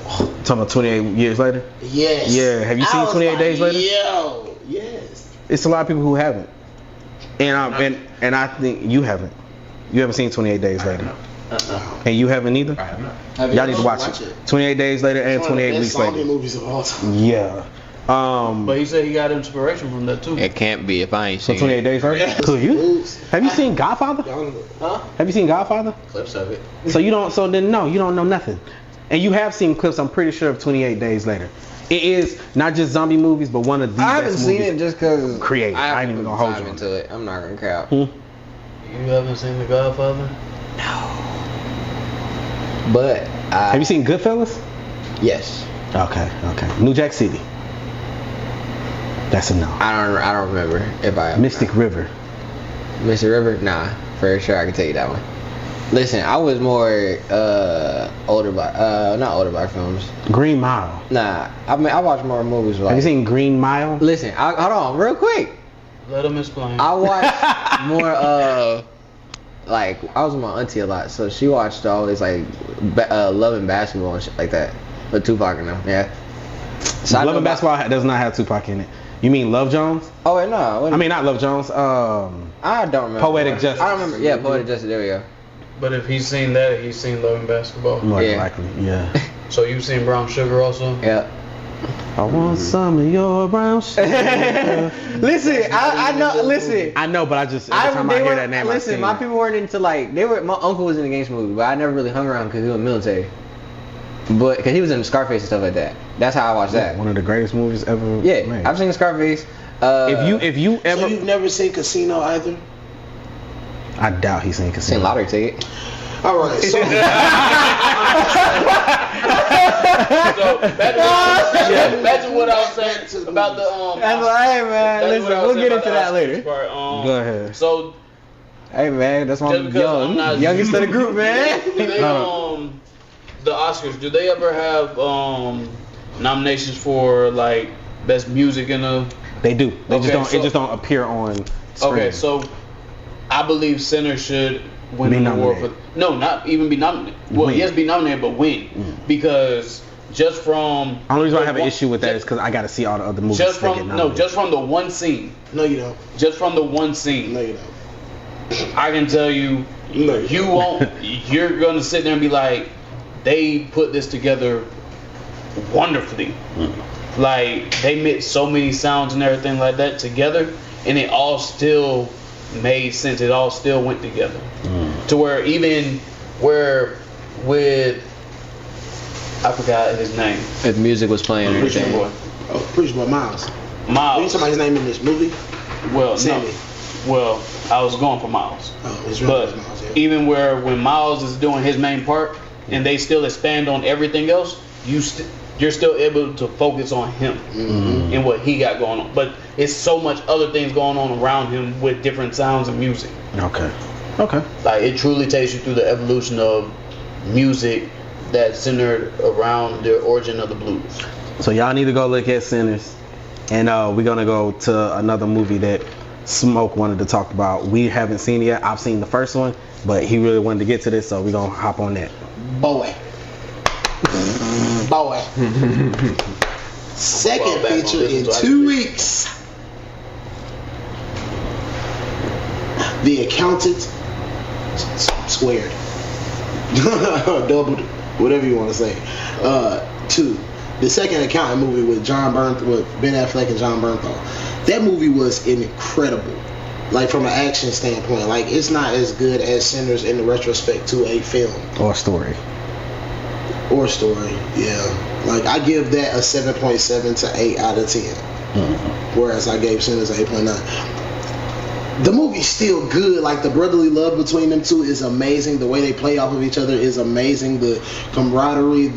Talking about 28 years later. Yes. Yeah. Have you I seen was 28 like, Days Later? Yo, yes. It's a lot of people who haven't, and I think you haven't. You haven't seen 28 Days Later, and you haven't either. Y'all need to watch it. 28 Days Later and 28 Weeks Zombie Later. movies of all time. Yeah. But he said he got inspiration from that too. It can't be if I ain't So seen 28 it. Days Later. Yes. Cool. You Oops. have you seen Godfather? Huh? Have you seen Godfather? Clips of it. So you don't. So then no, you don't know nothing. And you have seen clips. I'm pretty sure of 28 Days Later. It is not just zombie movies, but one of the I haven't best seen movies it just because created. I ain't even gonna hold you on into it. I'm not gonna cap. You haven't seen The Godfather? But Have you seen Goodfellas? Yes. Okay. New Jack City. That's a no. I don't remember if I Mystic River. Mr. River. Nah, for sure I can tell you that one. Listen, I was more not older black films. Green Mile. Nah, I watch more movies. Like, Have you seen Green Mile? Listen, hold on, real quick. Let him explain. I watch more like I was with my auntie a lot, so she watched all this like Love and Basketball and shit like that. With Tupac and them, yeah. So Love and Basketball does not have Tupac in it. You mean Love Jones? Oh wait, no. I mean not Love Jones. I don't remember. Poetic Justice. I remember. Yeah, Poetic Justice. There we go. But if he's seen that, he's seen Love and Basketball. More than Yeah. likely, yeah. So you've seen Brown Sugar also? Yeah. I want some of your brown sugar. Listen, I know. Listen, I know, but I just every time I hear that name, I listen, sing my it. people weren't into like they were. My uncle was in the gangster movie, but I never really hung around because he was military. But because he was in Scarface and stuff like that. That's how I watched that. One of the greatest movies ever Yeah, made. I've seen Scarface. If you ever, So you've never seen Casino either? I doubt he's seen Casino. seen Lottery Ticket. All right. So So back to what I was saying about the That's like, hey man, that's what listen, I was we'll saying get about into the that Oscars later. part. Go ahead. So Hey man, that's why just I'm because I'm not youngest of the group, man. Do they, the Oscars, do they ever have nominations for like best music in a? They do. They just Okay, don't. so- It just don't appear on screen. Okay, so I believe Sinner should win Be an award nominated. for. No, not even be nominated. Well, Win. yes, be nominated, but win because just from. Only reason I have an one- issue with that is because I got to see all the other movies. Just that get from nominated. just from the one scene. no, you don't. Just from the one scene. No, you don't. I can tell you, you won't. You're gonna sit there and be like, they put this together wonderfully. Like they mixed so many sounds and everything like that together, and it all still made sense. It all still went together to where even where with I forgot his name. If music was playing or Preacher anything. Boy. Oh, Preacher Boy Miles. Miles. Are you talking about his name in this movie? Well, Sammy. no. Well, I was going for Miles. Oh, it's really But Miles, yeah. even when Miles is doing his main part and they still expand on everything else, you're still able to focus on him and what he got going on. But it's so much other things going on around him with different sounds and music. Okay. Like it truly takes you through the evolution of music that's centered around the origin of the blues. So y'all need to go look at Sinners, and we're gonna go to another movie that Smoke wanted to talk about. We haven't seen it yet. I've seen the first one, but he really wanted to get to this, so we're gonna hop on that. Boy. Second Well, feature in back on 2 weeks. The Accountant Squared. Doubled, whatever you want to say. 2. The second Accountant movie with with Ben Affleck and John Bernthal. That movie was incredible. Like from an action standpoint, like it's not as good as Sinners in the retrospect to a film Or story. or story. Yeah, like I give that a 7.7 to 8 out of 10, whereas I gave Sinners an 8.9. The movie's still good. Like the brotherly love between them two is amazing. The way they play off of each other is amazing. The camaraderie,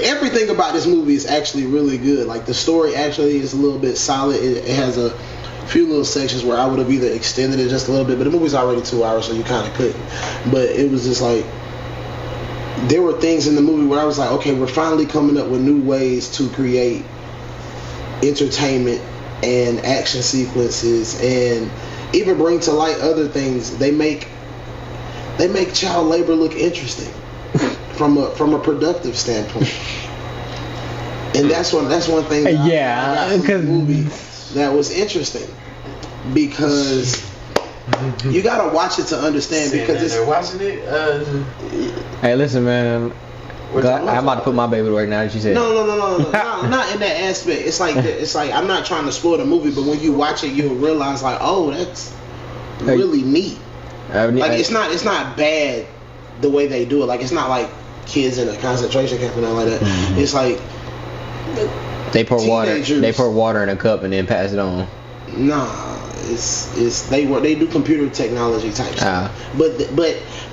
everything about this movie is actually really good. Like the story actually is a little bit solid. It has a few little sections where I would have either extended it just a little bit, but the movie's already 2 hours, so you kind of couldn't. But it was just like there were things in the movie where I was like, okay, we're finally coming up with new ways to create entertainment and action sequences and even bring to light other things. They make child labor look interesting from a productive standpoint. And that's one thing that I got from the movie that was interesting, because you gotta watch it to understand, because it's they're watching it. Hey, listen, man. I'm about to put my baby to work now that you said. No, not in that aspect. It's like I'm not trying to spoil the movie, but when you watch it, you'll realize like, oh, that's really neat. Like it's not bad the way they do it. Like it's not like kids in a concentration camp or nothing like that. Mm-hmm. It's like they pour water in a cup and then pass it on. Nah, they do computer technology type stuff.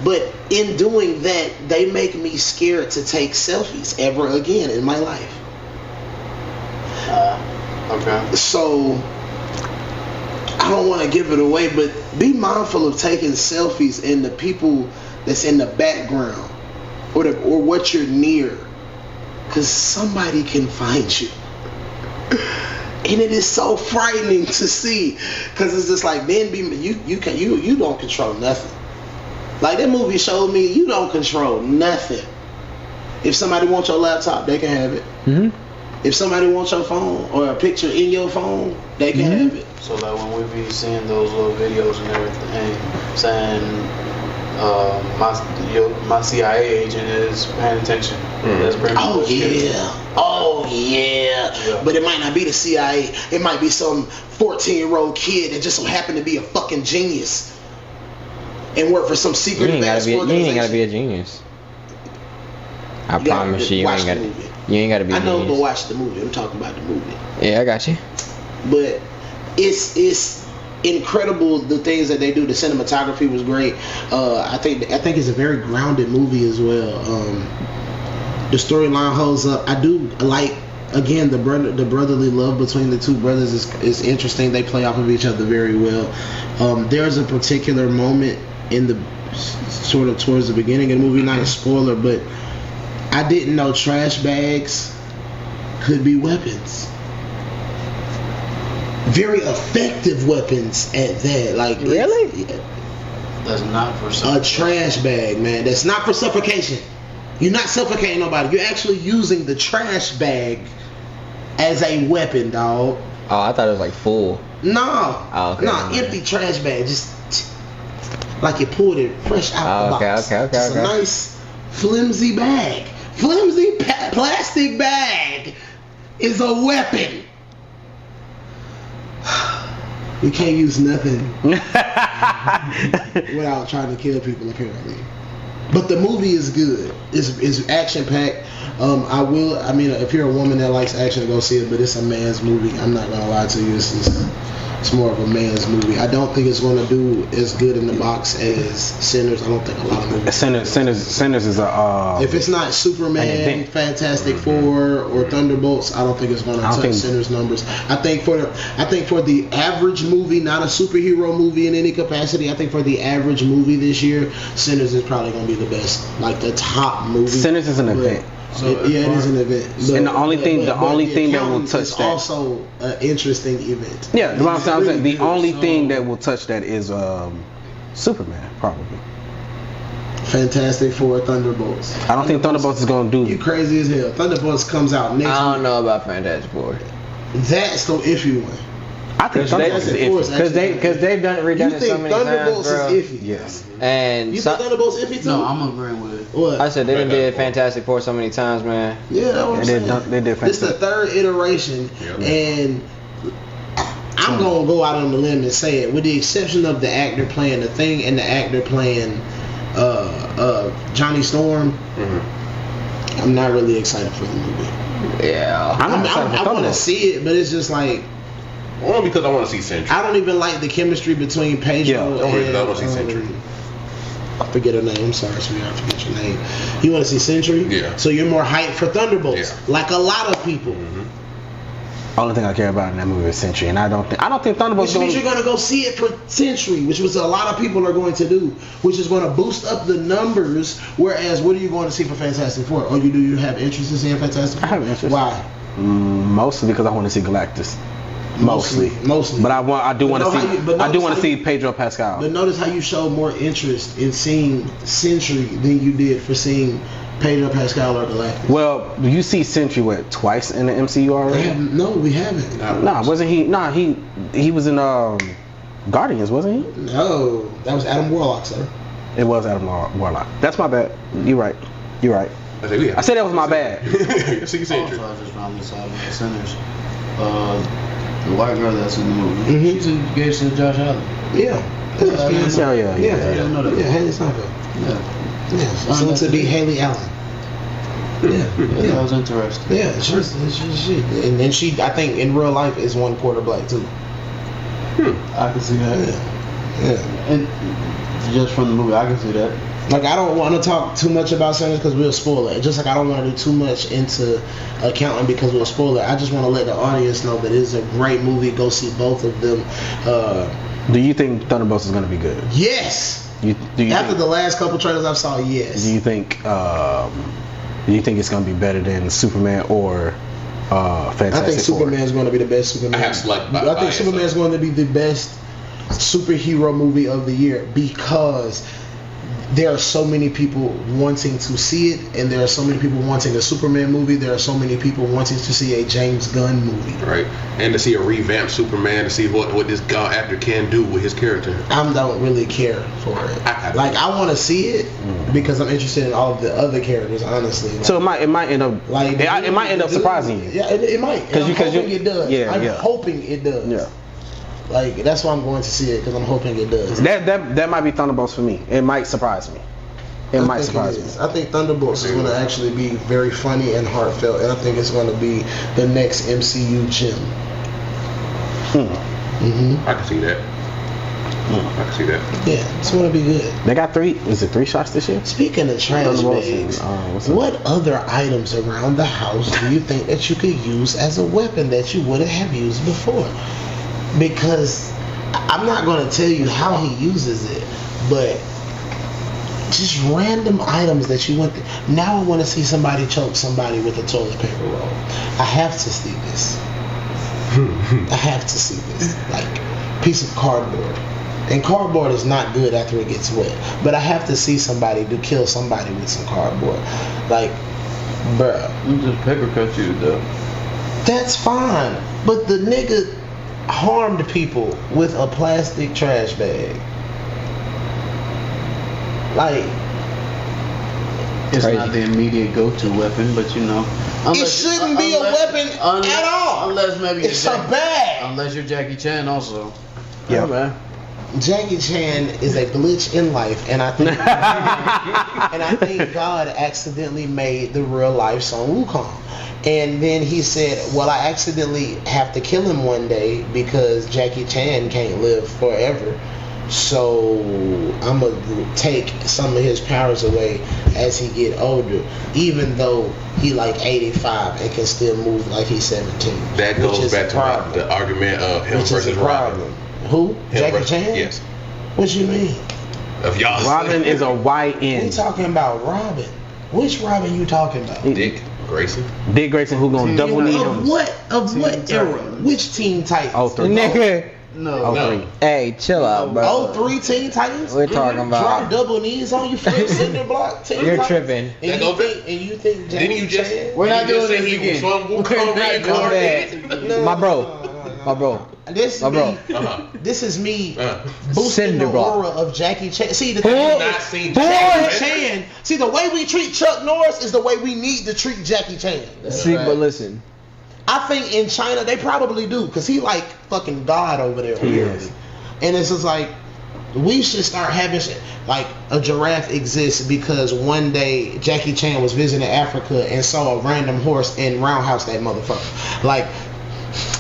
But in doing that, they make me scared to take selfies ever again in my life. Okay. So I don't want to give it away, but be mindful of taking selfies and the people that's in the background or what you're near, because somebody can find you. And it is so frightening to see, because it's just like, then you don't control nothing. Like that movie showed me, you don't control nothing. If somebody wants your laptop, they can have it. Mm-hmm. If somebody wants your phone or a picture in your phone, they can have it. So like when we be seeing those little videos and everything saying my CIA agent is paying attention. That's pretty much Oh yeah. But it might not be the CIA. It might be some 14-year-old kid that just so happened to be a fucking genius and work for some secret organization. You ain't gotta be a genius. I promise you, you ain't gotta be a genius. I know, but watch the movie. I'm talking about the movie. Yeah, I got you. But it's incredible the things that they do. The cinematography was great. I think it's a very grounded movie as well. The storyline holds up. I do like, again, the brotherly love between the two brothers is interesting. They play off of each other very well. There's a particular moment in the sort of towards the beginning of the movie, not a spoiler, but I didn't know trash bags could be weapons. Very effective weapons at that. Like, really? That's not for suffocation. A trash bag, man. That's not for suffocation. You're not suffocating nobody. You're actually using the trash bag as a weapon, dog. Oh, I thought it was like full. No. Oh, okay. No, empty trash bag. Just like you pulled it fresh out the box. Okay. Just a nice flimsy bag. Flimsy plastic bag is a weapon. We can't use nothing without trying to kill people, apparently. But the movie is good. It's action packed. I mean, if you're a woman that likes action, go see it. But it's a man's movie. I'm not gonna lie to you. It's more of a man's movie. I don't think it's gonna do as good in the box as Sinners. I don't think a lot of movies. Sinners is a. If it's not Superman, Fantastic Four, or Thunderbolts, I don't think it's gonna touch Sinners numbers. I think for the average movie, not a superhero movie in any capacity, I think for the average movie this year, Sinners is probably gonna be the best, like the top movie. Sinners is an event. It is an event. But, and the only thing that will touch is also an interesting event. Yeah, the only thing that will touch that is Superman, probably. Fantastic Four, Thunderbolts. I don't think Thunderbolts is gonna do. You crazy as hell. Thunderbolts comes out next week. I don't know about Fantastic Four. That's the iffy one. I think Thunderbolts is iffy because they've redone it so many Thunderbolts times, bro. is iffy? Yes. And you think Thunderbolts iffy too? No, I'm agreeing with it. What? I said they did Fantastic Four so many times, man. Yeah, that's what I'm saying. They did This is the third iteration, and I'm gonna go out on the limb and say it, with the exception of the actor playing the Thing and the actor playing Johnny Storm. I'm not really excited for the movie. Yeah, I want to see it, but it's just like. Only because I want to see Sentry. I don't even like the chemistry between Pedro and I want to see Sentry. I forget her name. I'm sorry, sweetheart. I forget your name. You want to see Sentry? Yeah. So you're more hyped for Thunderbolts, like a lot of people. Only thing I care about in that movie is Sentry, and I don't think Thunderbolts. Which means you're gonna go see it for Sentry, which was a lot of people are going to do, which is going to boost up the numbers. Whereas, what are you going to see for Fantastic Four? Or do you have interest in seeing Fantastic Four? I have interest. Why? Mostly because I want to see Galactus. Mostly. But I do want to see Pedro Pascal. But notice how you showed more interest in seeing Sentry than you did for seeing Pedro Pascal or Galactus. Well, you see Sentry twice in the MCU already? No, we haven't. Wasn't he? He was in Guardians, wasn't he? No, that was Adam Warlock, sir. It was Adam Warlock. That's my bad. You're right. I said that was my bad. See Sentry. Also, I just found this out with Sinners. The white girl that's in the movie. She's engaged to Josh Allen. Yeah. I didn't know that. Yeah, Haley Steinfeld. Yeah. Soon to be Haley Allen. Yeah. That was interesting. Yeah, she. And then she, I think, in real life is 1/4 black too. I can see that. Yeah. And just from the movie, I can see that. Like, I don't want to talk too much about Sinners because we'll spoil it. Just like I don't want to do too much into accounting because we'll spoil it. I just want to let the audience know that it's a great movie. Go see both of them. Do you think Thunderbolts is going to be good? Yes. After the last couple trailers I saw, yes. Do you think it's going to be better than Superman or Fantastic Four? I think Superman's going to be the best Superman. I think Superman's going to be the best superhero movie of the year because there are so many people wanting to see it, and there are so many people wanting a Superman movie. There are so many people wanting to see a James Gunn movie. Right. And to see a revamped Superman, to see what this actor can do with his character. I don't really care for it. I want to see it because I'm interested in all of the other characters, honestly. So it might end up it might end up surprising you. Yeah, it might. I'm hoping it does. I'm hoping it does. Yeah. Like, that's why I'm going to see it, because I'm hoping it does. That might be Thunderbolts for me. It might surprise me. It might surprise me. I think Thunderbolts is going to actually be very funny and heartfelt, and I think it's going to be the next MCU gem. I can see that. I can see that. Yeah, it's going to be good. They got 3 shots this year? Speaking of trash bags, what other items around the house do you think that you could use as a weapon that you wouldn't have used before? Because I'm not going to tell you how he uses it, but just random items that you want. Now I want to see somebody choke somebody with a toilet paper roll. I have to see this. I have to see this. Like, piece of cardboard. And cardboard is not good after it gets wet. But I have to see somebody to kill somebody with some cardboard. Like, bruh. You just paper cut you though. That's fine. But the nigga harmed people with a plastic trash bag. Like, it's not the immediate go-to weapon, but you know, it shouldn't be a weapon at all. Unless maybe it's a bag. Unless you're Jackie Chan, also. Yeah, man. Jackie Chan is a glitch in life, and I think God accidentally made the real life Sun Wukong. And then he said, well, I accidentally have to kill him one day because Jackie Chan can't live forever. So I'm going to take some of his powers away as he get older, even though he like 85 and can still move like he's 17. That goes back to the argument of him versus Robin. Who? Jackie Chan? Yes. What you mean? If y'all Robin is a YN. We talking about Robin. Which Robin you talking about? Dick Grayson. Dick Grayson, who gonna double knee him? Of what era? Which Teen Titans? Oh, 3. Nigga. No. Oh, 3. Hey, chill out, bro. Oh, 3 Teen Titans? We're talking about. Drop double knees on your foot, cinder block. Teen You're Titans? tripping. And you think Jackie Didn't you just? Chan? We're not doing say this he again. was Sun Wukong reincarnated? No, My bro. no. My bro. This is My bro. me. This is me boosting Cinder the block. aura of Jackie Chan. See the Have thing. you not seen Jackie Chan. See, the way we treat Chuck Norris is the way we need to treat Jackie Chan. See, but listen. I think in China they probably do, because he like fucking God over there. Weirdly. And it's just like, we should start having shit. Like, a giraffe exists because one day Jackie Chan was visiting Africa and saw a random horse and roundhouse that motherfucker. Like,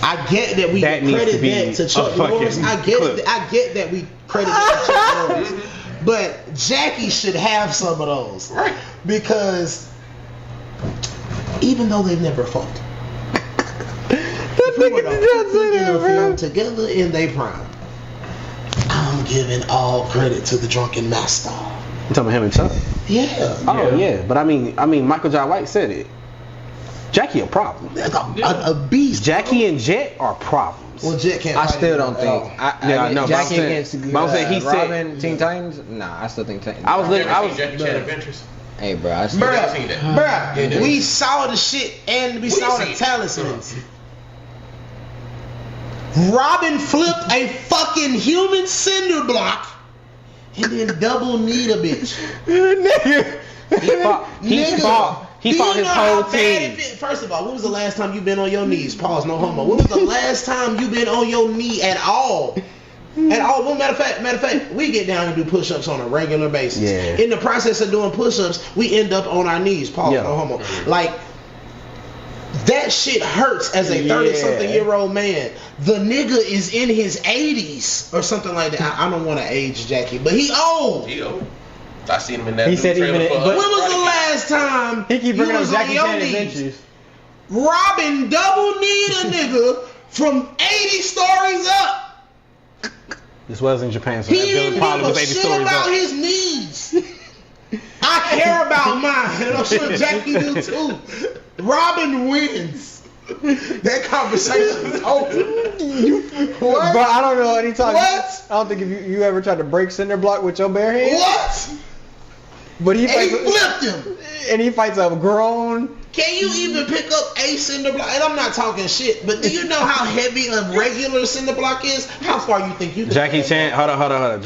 I get that we That needs credit to be that to Chuck a fucking Norris. I get that we credit that to Chuck Norris. But Jackie should have some of those. Right. Because even though they've never fought, if we were to put them together in their prime, I'm giving all credit to the drunken master. You talking about him and Chuck? Yeah. Oh yeah, but I mean, Michael J. White said it. Jackie a problem. A beast. Jackie and Jet are problems. Well, Jet can't I fight still him don't at think. all. I know, but I'm Jackie saying- against but I'm saying he said- Robin, Teen Titans. Nah, I still think Titans. I was Never looking. I seen was. Jackie Chan Adventures. Hey, bro. I still, never seen that. Bruh, we saw the shit and we saw the seen? talismans. Robin flipped a fucking human cinder block and then double kneed a bitch. He fought Do you his know how whole bad team. it fit? First of all, when was the last time you been on your knees? Pause, no homo. When was the last time you been on your knee at all? At all. Well, matter of fact, we get down and do push-ups on a regular basis. Yeah. In the process of doing push-ups, we end up on our knees. Pause, Yeah. no homo. Like, that shit hurts as a 30-something-year-old man. The nigga is in his 80s or something like that. I don't want to age Jackie, but he old. I seen him in that. He new said trailer even- for but- When was the last time he keep you bringing up was on Jackie your Chan knees? Adventures. Robin double kneed a nigga from 80 stories up. This was in Japan, so He that didn't villain give probably a was 80 shit stories about up. his knees. I care about mine, and I'm sure Jackie do too. Robin wins. That conversation is over. What? Bro, I don't know anytime. What? I don't think if you ever tried to break cinder block with your bare hands. What? But he And he fights. flipped him. And he fights a grown. Can you even pick up a cinder block? And I'm not talking shit, but do you know how heavy a regular cinder block is? How far you think you can Jackie go? Chan, hold on.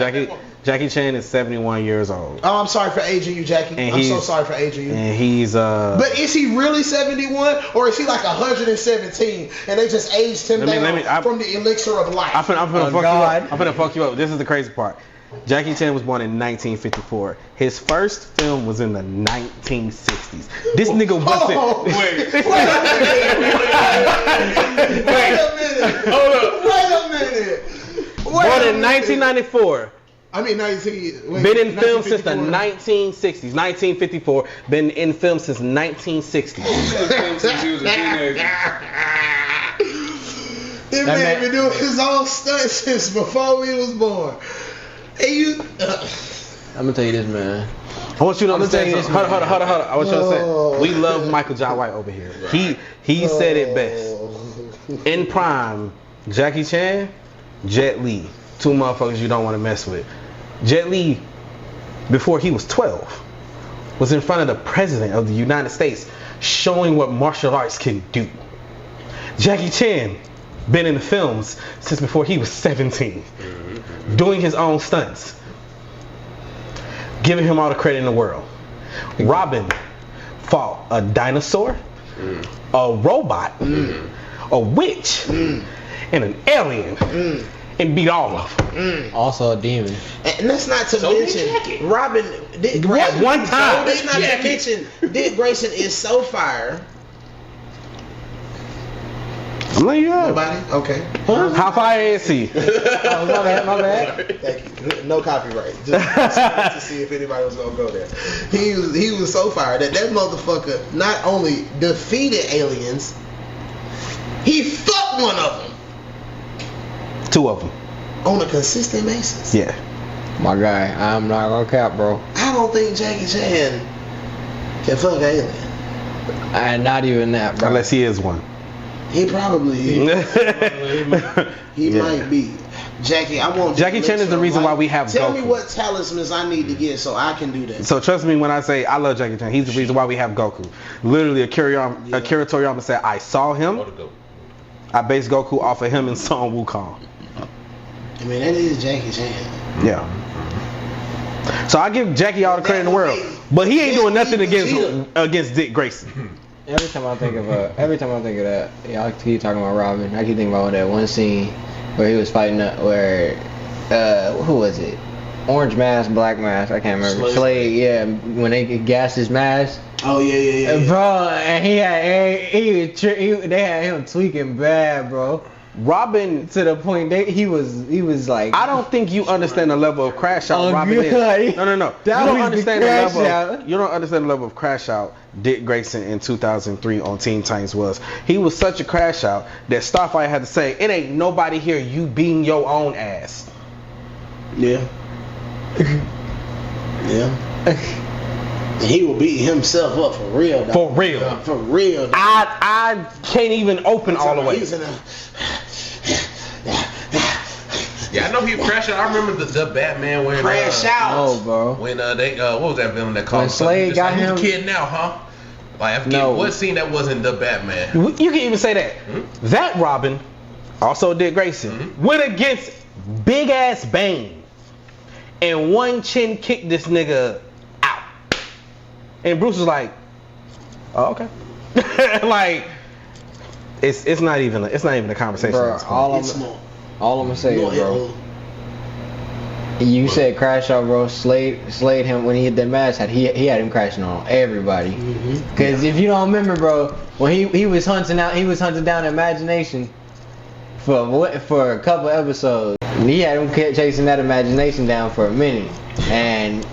Jackie Chan is 71 years old, Oh, I'm sorry for aging you, Jackie. And I'm so he's- sorry for aging you. and he's But is he really 71, or is he like 117, and they just aged him down from the elixir of life? I'm finna Oh, fuck God. you up. I'm finna fuck you up. This is the crazy part. Jackie Chan was born in 1954. His first film was in the 1960s. This nigga wasn't. Wait. Wait a minute. Born in 1994. I mean, 19. Wait, Been in film since the 1954. 1960s. 1954. Been in film since 1960. Since he was a teenager. This man been doing his own stunts since before we was born. And you. I'm gonna tell you this, man. I want you to I'm gonna tell understand you this, something. Hold on. I want you to Oh. understand. We love Michael J. White over here. He said it best. In prime, Jackie Chan, Jet Li. Two motherfuckers you don't want to mess with. Jet Li, before he was 12, was in front of the president of the United States showing what martial arts can do. Jackie Chan, been in the films since before he was 17, doing his own stunts, giving him all the credit in the world. Robin fought a dinosaur, a robot, a witch, and an alien. and beat all of them. Also a demon. And that's not to So did mention Jackie. Robin. Dick At Grayson. one time. That's not Jackie. to mention Dick Grayson is so fire. I'm letting you know. Nobody. Okay. How fire is he? Oh, my bad, my bad. Thank you. No copyright. Just wanted to see if anybody was gonna go there. He was so fired that motherfucker not only defeated aliens, he fucked one of them 2 of them. on a consistent basis. Yeah. My guy, I'm not gonna cap, bro. I don't think Jackie Chan can fuck an alien. And not even that, bro. Unless he is one. He probably is. He Yeah. might be. Jackie, I want Jackie Chan is the reason why we have Tell me Goku. what talismans I need to get so I can do that. So trust me when I say I love Jackie Chan. He's the reason why we have Goku. Literally, Akira Toriyama said, I saw him. Or to go. I based Goku off of him and Son Wukong. I mean, that is Jackie Chan. Yeah. So I give Jackie all the credit in the world, but he ain't doing nothing against Dick Grayson. Every time I think of that, y'all keep talking about Robin. I keep thinking about that one scene where he was fighting who was it? Orange mask, black mask. I can't remember. Slade. Yeah, when they gassed his mask. Oh yeah. Bro, and they had him tweaking bad, bro. Robin, To the point he was like. I don't think you understand the level of crash out Oh, Robin God. is. No. You That don't was the understand the crash level. out. You don't understand the level of crash out Dick Grayson in 2003 on Teen Titans was. He was such a crash out that Starfire had to say, "It ain't nobody here. You being your own ass." Yeah. Yeah. And he will beat himself up for real, dog. For real. For real, dog. I can't even open all the way. He's in a- Yeah, I know he crashed out. I remember the Batman when Crash out. No, bro. When they what was that villain that called When Slade Just got like, him- Who's the kid now, huh? Like I forget No. what scene that was in the Batman. You can even say that. That Robin, also Dick Grayson, went against big ass Bane and one chin kicked this nigga out. And Bruce was like, "Oh, okay." Like it's not even a conversation. Bro, at this point. all I'm gonna say No, is, bro. You said crash out, bro. Slade him when he hit that mask. He had him crashing on everybody. Cause if you don't remember, bro, when he was hunting down imagination for a couple episodes. He had him chasing that imagination down for a minute. And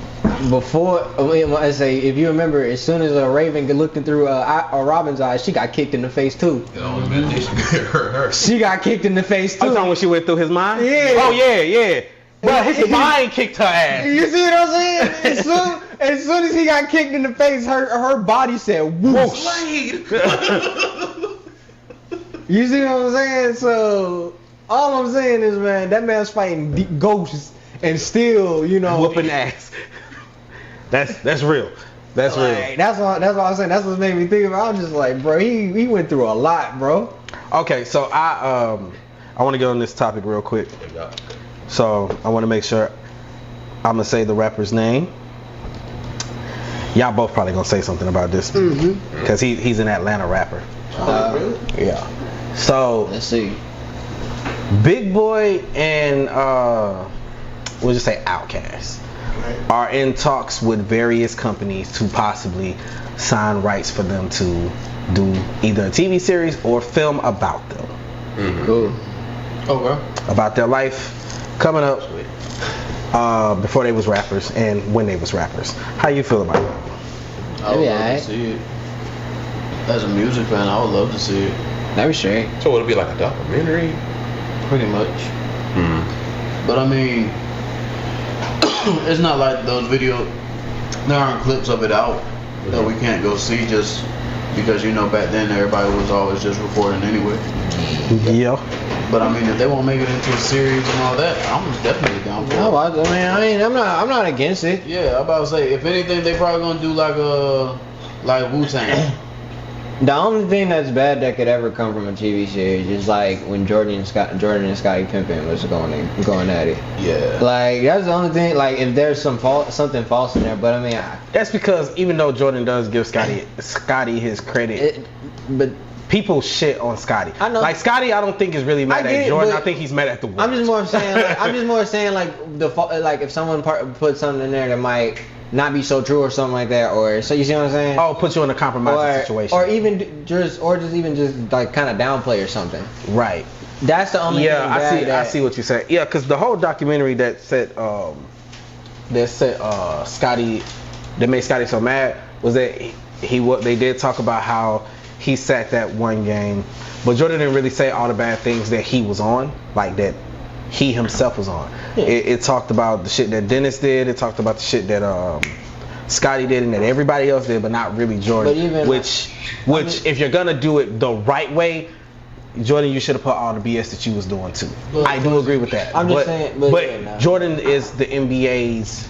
before, I say, if you remember, as soon as a Raven looked through Robin's eyes, she got kicked in the face too. You know, imagination hurt her. She got kicked in the face I'm too. talking when she went through his mind. Yeah. Oh yeah. But his mind kicked her ass. You see what I'm saying? As soon as he got kicked in the face, her body said whoosh. Slade. You see what I'm saying? So all I'm saying is, man, that man's fighting ghosts and still, Whooping ass. That's real. That's real. like, that's what I'm saying. That's what made me think about. I was just like, bro, he went through a lot, bro. Okay, so I want to get on this topic real quick. So I want to make sure I'm gonna say the rapper's name. Y'all both probably gonna say something about this because he's an Atlanta rapper. Really? Yeah. So Let's see. Big Boy and we'll just say Outkast are in talks with various companies to possibly sign rights for them to do either a TV series or film about them. Cool. Okay. About their life coming up before they was rappers and when they was rappers. How you feel about it? I would love alright. to see it. As a music fan, I would love to see it. That was straight. So it'll be like a documentary. Pretty much. But I mean, it's not like those videos. There aren't clips of it out that we can't go see just because back then everybody was always just recording anyway. Yeah. But I mean, if they won't make it into a series and all that, I'm definitely down for No, it. I'm not against it. Yeah, I'm about to say, if anything, they probably gonna do like Wu-Tang. The only thing that's bad that could ever come from a TV series is like when Jordan and Scottie Pippen was going at it. Yeah. Like that's the only thing. Like if there's something false in there, but I mean, That's because even though Jordan does give Scotty his credit, but people shit on Scotty. I know. Like Scotty, I don't think is really mad I get at it, Jordan. but I think he's mad at the Warriors. I'm just more saying like if someone put something in there that might not be so true or something like that, or so you see what I'm saying? Oh, put you in a compromising situation. Or even just like kind of downplay or something. Right. That's the only thing. I see what you're saying. Yeah, because the whole documentary that said Scotty, that made Scotty so mad was that they did talk about how he sat that one game, but Jordan didn't really say all the bad things that he was on, like that he himself was on. Yeah. It talked about the shit that Dennis did. It talked about the shit that Scotty did and that everybody else did, but not really Jordan. But even, which if you're gonna do it the right way, Jordan, you should have put all the BS that you was doing too. But, I do agree with that. I'm just saying, but Jordan is the NBA's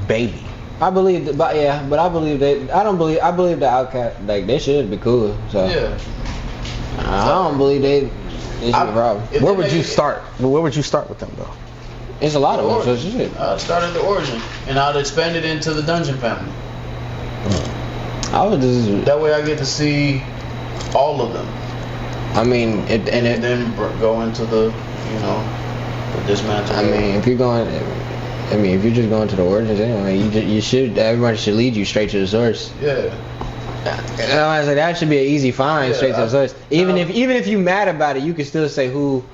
baby. I believe that, but I believe that I believe the Outcast, like, they should be cool. So yeah, I don't believe they should be a problem. Where would you start? Where would you start with them though? It's a lot of them. So shit. I'd start at the origin, and I'd expand it into the Dungeon family. I would just that way I get to see all of them. I mean, and then go into the the dismantle. I mean, if you're just going to the origins anyway, everybody should lead you straight to the source. Yeah. I was like, that should be an easy find, straight to the source. Even if you mad about it, you can still say who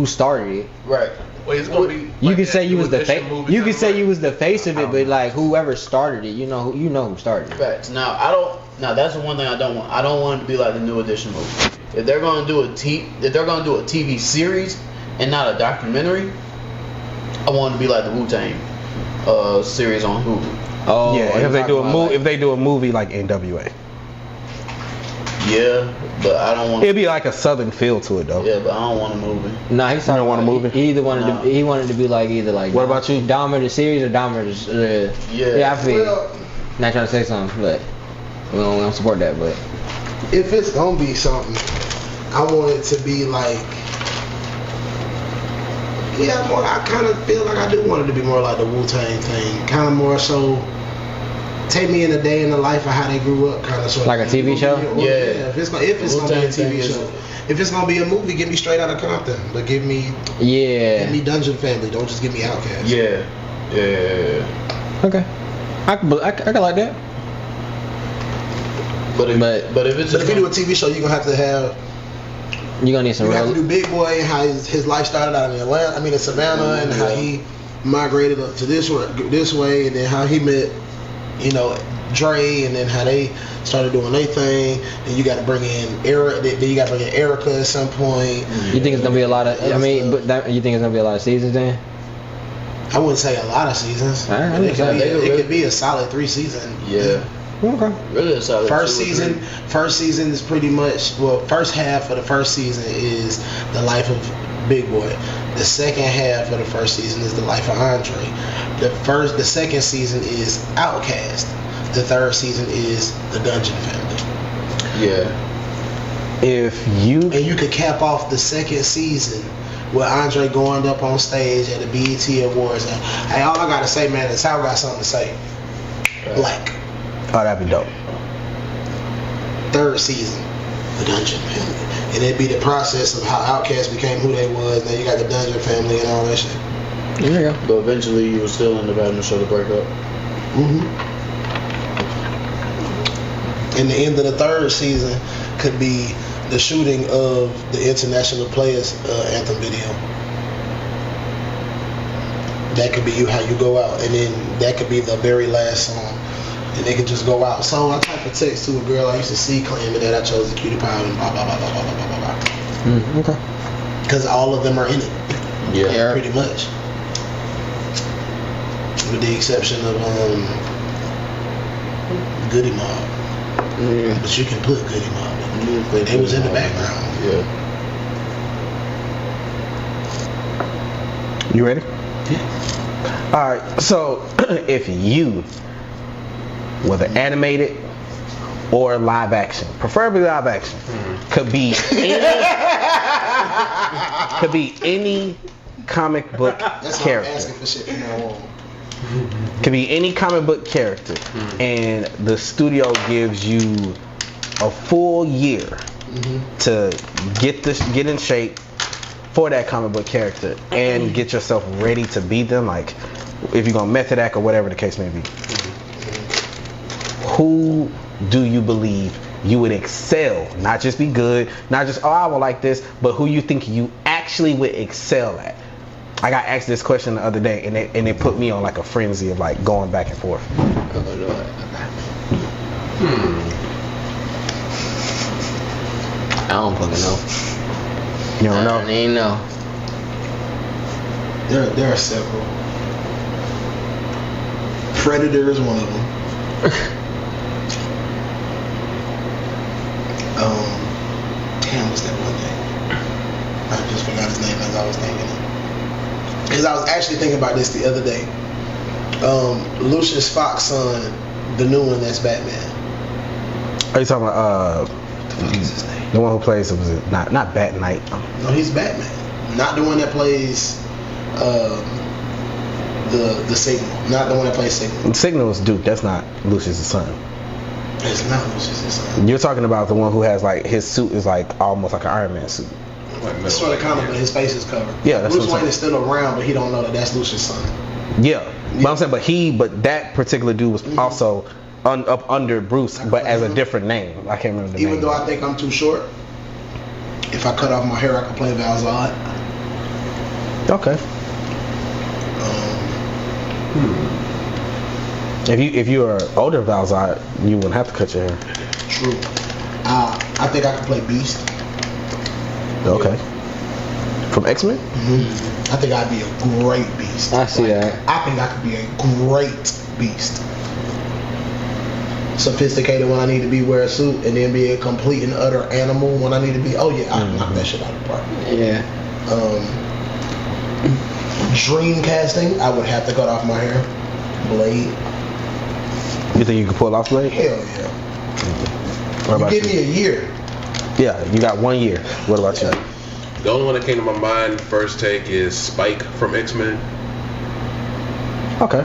started it. Right. Well, it's gonna be you can say you was the face. You can say you was the face of it, but like whoever started it, you know who started it. Right. Now that's the one thing I don't want. I don't want it to be like the New Edition movie. If they're gonna do a TV series and not a documentary, I want it to be like the Wu-Tang series on Hulu. Oh yeah, if they do a movie like NWA. Yeah, but I don't want. It'd be like a southern feel to it though. Yeah, but I don't want a movie. Nah, he don't want a movie. He wanted to be like either like. What about you? Dahmer the series or Dahmer the. Yeah, I feel. Not trying to say something, but we don't support that. But if it's gonna be something, I want it to be like. Yeah, I kind of feel like I do want it to be more like the Wu-Tang thing, kind of more so. Take me in a day in the life of how they grew up, kind of sort of. Like a TV show? Yeah. If it's gonna be a TV show, if it's gonna be a movie, give me Straight Outta Compton, but give me Dungeon Family. Don't just give me Outkast. Yeah. Okay. I can like that. But if you do a TV show, you're gonna have to have. You're gonna need some. You have to do Big Boy and how his life started out in Atlanta. I mean in Savannah, and how he migrated up to this way, and then how he met. Dre, and then how they started doing their thing. Then you got to bring in Erica at some point. You think it's gonna be a lot of? You think it's gonna be a lot of seasons then? I wouldn't say a lot of seasons. It could be a solid 3 season. Yeah. Okay. Really a solid. First season is pretty much first half of the first season is the life of Big Boy. The second half of the first season is the life of Andre. The second season is Outkast. The third season is the Dungeon Family. Yeah. And you could cap off the second season with Andre going up on stage at the BET Awards and, hey, all I gotta say, man, is how I got something to say. Black. Oh, that'd be dope. Third season, the Dungeon Family. And it'd be the process of how Outkast became who they was. Now you got the Dungeon Family and all that shit. Yeah. But eventually you will still end up having to show the breakup. Mm-hmm. And the end of the third season could be the shooting of the International Players Anthem video. That could be how you go out. And then that could be the very last song. And they could just go out. So I type a text to a girl I used to see claiming that I chose the cutie pie and blah, blah, blah, blah, blah, blah, blah, blah. Okay. Because all of them are in it. Yeah. Pretty much. With the exception of Goody Mob. Yeah. But you can put Goody Mob in it. But they was in the background. Yeah. You ready? Yeah. Alright, so if you, whether animated or live action, preferably live action, could be any comic book character. Asking for shit from now on. Could be any comic book character, and the studio gives you a full year to get in shape for that comic book character and get yourself ready to beat them, like if you're gonna method act or whatever the case may be, who do you believe you would excel, not just be good, not just I would like this, but who you think you actually would excel at? I got asked this question the other day, and it put me on like a frenzy of like going back and forth. I don't fucking know. You don't know? I don't even know. There are several. Predator is one of them. Damn, what's that one thing? I just forgot his name as I was thinking it. Because I was actually thinking about this the other day. Lucius Fox's son, the new one that's Batman. Are you talking about What's his name? the one who plays not Bat Knight? No, he's Batman. Not the one that plays the Signal. Not the one that plays Signal. Signal is Duke. That's not Lucius' son. It's not Lucius' son. You're talking about the one who has like his suit is like almost like an Iron Man suit. It's sort of comic, but his face is covered. Yeah, that's Bruce what I'm Wayne is still around, but he don't know that that's Lucius' son. Yeah, but I'm saying, but that particular dude was also up under Bruce, but as a different name. I can't remember the name. Even though I think I'm too short, if I cut off my hair, I could play Val-Zod. Okay. If you are older Val-Zod, you wouldn't have to cut your hair. True. I think I could play Beast. Okay. From X-Men? I think I'd be a great Beast. I see that. I think I could be a great Beast. Sophisticated when I need to be, wear a suit, and then be a complete and utter animal when I need to be. Oh yeah, I can knock that shit out of the park. Yeah. Dream casting, I would have to cut off my hair. Blade. You think you could pull off Blade? Hell yeah. What about Give you? me a year. Yeah, you got 1 year. What about you? The only one that came to my mind first take is Spike from X-Men. Okay.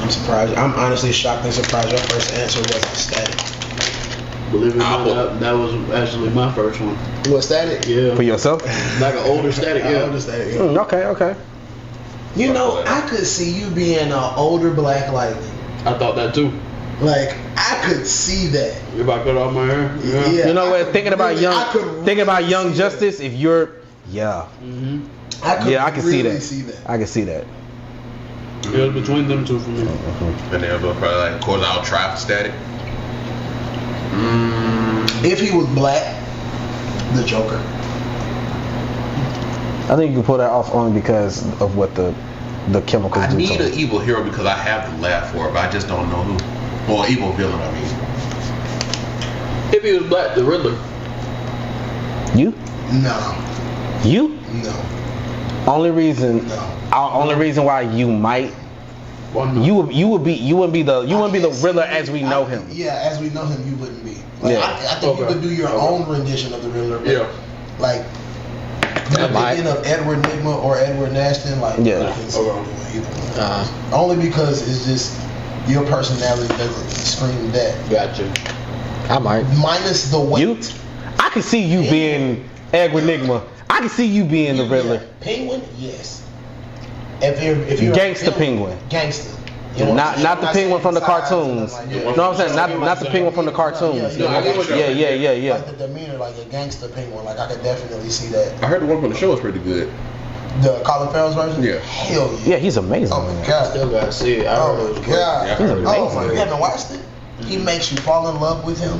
I'm surprised. I'm honestly shocked and surprised your first answer wasn't Static. Believe it or not, that was actually my first one. What, Static? Yeah. For yourself? Like an older Static, yeah. Older Static, yeah. Okay. You know, I could see you being an older Black Lightning. I thought that too. Like, I could see that. If I cut off my hair, yeah. You know what? Thinking about Young see Justice, if you're, I can see that. see that. I can see that. It was between them two for me. And they'll probably like, of course, I'll try for Static. If he was black, the Joker. I think you can pull that off only because of what the chemicals I do. need to an him. evil hero because I have the laugh for it, but I just don't know who. Or evil villain, I mean. If he was black, the Riddler. You? No. You? No. Only reason why you might you wouldn't be the Riddler as we know him. Yeah, as we know him, you wouldn't be. Like, Yeah. I think you could do your own rendition of the Riddler. But like the opinion of Edward Nygma or Edward Nashton, like I can see you doing either one. Only because it's just your personality doesn't scream that. Gotcha. I might. Minus the weight. You? I can see you being Edward Nygma. I can see you being the Riddler. Penguin, yes. If you're Gangsta Penguin. Gangsta. Not the penguin from the cartoons. Like, You know what I'm saying? Not the penguin from the cartoons. Yeah. Yeah. Like the demeanor, like a gangster penguin. Like I could definitely see that. I heard the one from the show was pretty good. The Colin Farrell's version? Yeah. Hell yeah. Yeah, he's amazing. Oh my god. Still gotta see it. I heard it was Oh great. god. Yeah, I heard it was Oh amazing. my, you haven't watched it? He makes you fall in love with him,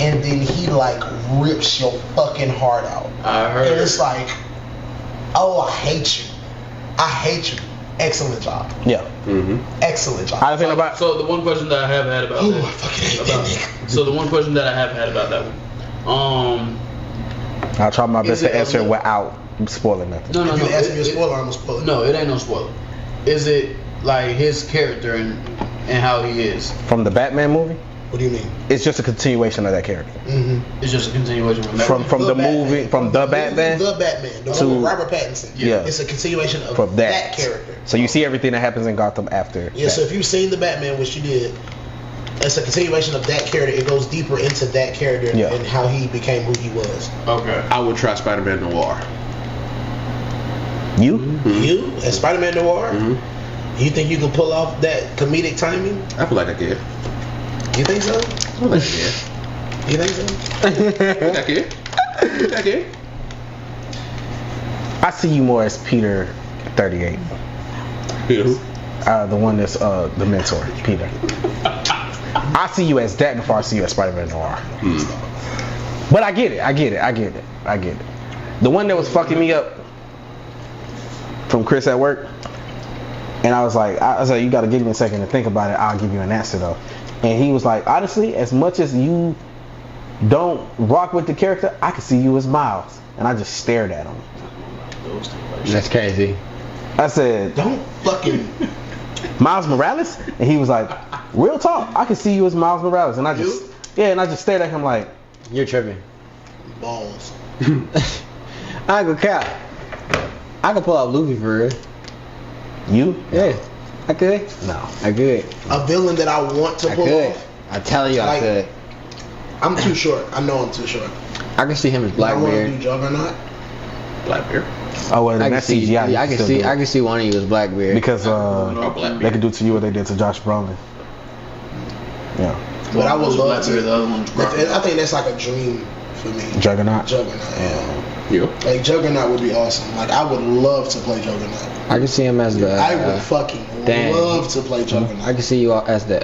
and then he like rips your fucking heart out. I heard And it's it. like, oh, I hate you. I hate you. Excellent job. Yeah. Excellent job. How do you feel about? So the one question that I have had about Ooh, that. I fucking hate that nigga. So the one question that I have had about that one. I'll try my best Is it to answer a- it without spoiling nothing. No. If you ask me a spoiler, I'm gonna spoil it. No, it ain't no spoiler. Is it like his character and how he is? From the Batman movie, What do you mean? it's just a continuation of that character. It's just a continuation from that. From the movie, from the Batman. The Batman. The to- one with Robert Pattinson. Yeah. It's a continuation of From that character. So you see everything that happens in Gotham after. Yeah, that. so if you've seen the Batman, which you did, It's a continuation of that character. It goes deeper into that character and how he became who he was. Okay. I would try Spider-Man Noir. You? You as Spider-Man Noir? You think you can pull off that comedic timing? I feel like I could. You think so? I feel like I could. You think so? I could. I see you more as Peter 38. Peter who? The one that's the mentor, Peter. I see you as that before I see you as Spider-Man Noir. But I get it. The one that was fucking me up from Chris at work, and I was like, you got to give me a second to think about it. I'll give you an answer though. And he was like, honestly, as much as you don't rock with the character, I could see you as Miles. And I just stared at him. That's crazy. I said, don't fucking Miles Morales? And he was like, real talk, I can see you as Miles Morales. And I just stared at him like, you're tripping. Balls. I ain't gonna cap. I could pull out Luffy for real. You? Yeah. I could. No. I could. A villain that I want to pull off. I tell you, I could. I'm too short. I know I'm too short. I can see him as Blackbeard. I want to do Juggernaut. Blackbeard. Oh well, that's CGI. I can see one of you as Blackbeard because they could do to you what they did to Josh Brolin. Yeah. But I would love to. The other one. I think that's like a dream for me. Juggernaut. Yeah. Like Juggernaut would be awesome. Like I would love to play Juggernaut. I can see him as the. I would fucking love to play Juggernaut. I can see you as the.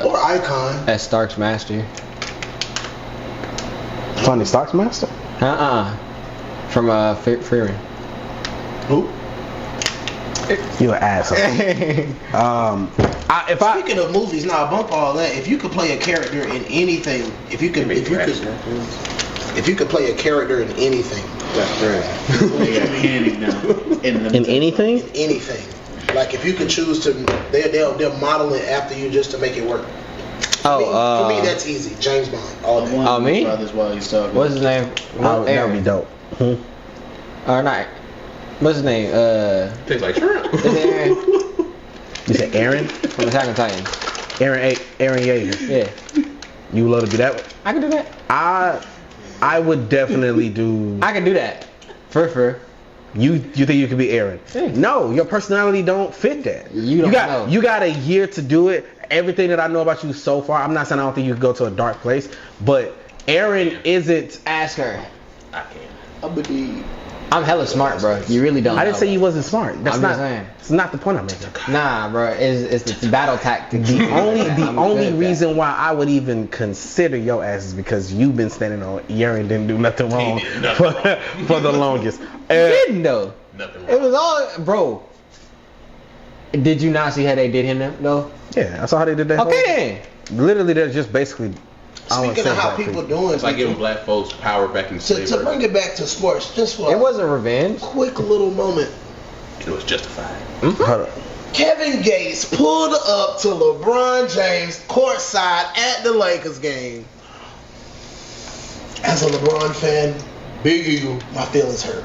Or Icon. As Stark's master. Tony Stark's master? From Freeman. Who? You an asshole. Speaking of movies, bump all that. If you could play a character in anything, if you could play a character in anything, that's great. In anything? In anything. Like if you could choose to, they'll model it after you just to make it work. For me, that's easy. James Bond, all day. Oh, me? What's his name? That would be dope. Or not. What's his name? Tastes like shrimp. Is it Aaron? You said Aaron? From Attack on Titan. Aaron Yeager. Yeah. You would love to be that? I can do that. I would definitely do. I can do that. For. You think you could be Aaron? Yeah. No, your personality don't fit that. You got a year to do it. Everything that I know about you so far, I'm not saying I don't think you could go to a dark place, but Aaron isn't. Ask her. I can't. I'm hella smart, bro. You really don't. I didn't say you wasn't smart. That's not. It's not the point I'm making. Nah, bro. It's battle tactics. The only reason why I would even consider your ass is because you've been standing on Aaron didn't do nothing wrong for the longest. Didn't though. Nothing wrong. It was all, bro. Did you not see how they did him though? Yeah, I saw how they did that. Okay. Literally, they're just basically. Speaking of how people doing, it's like giving black folks power back in slavery. To bring it back to sports, just for it wasn't revenge. Quick little moment. It was justified. Hold up. Kevin Gates pulled up to LeBron James courtside at the Lakers game. As a LeBron fan, Big Eagle, my feelings hurt.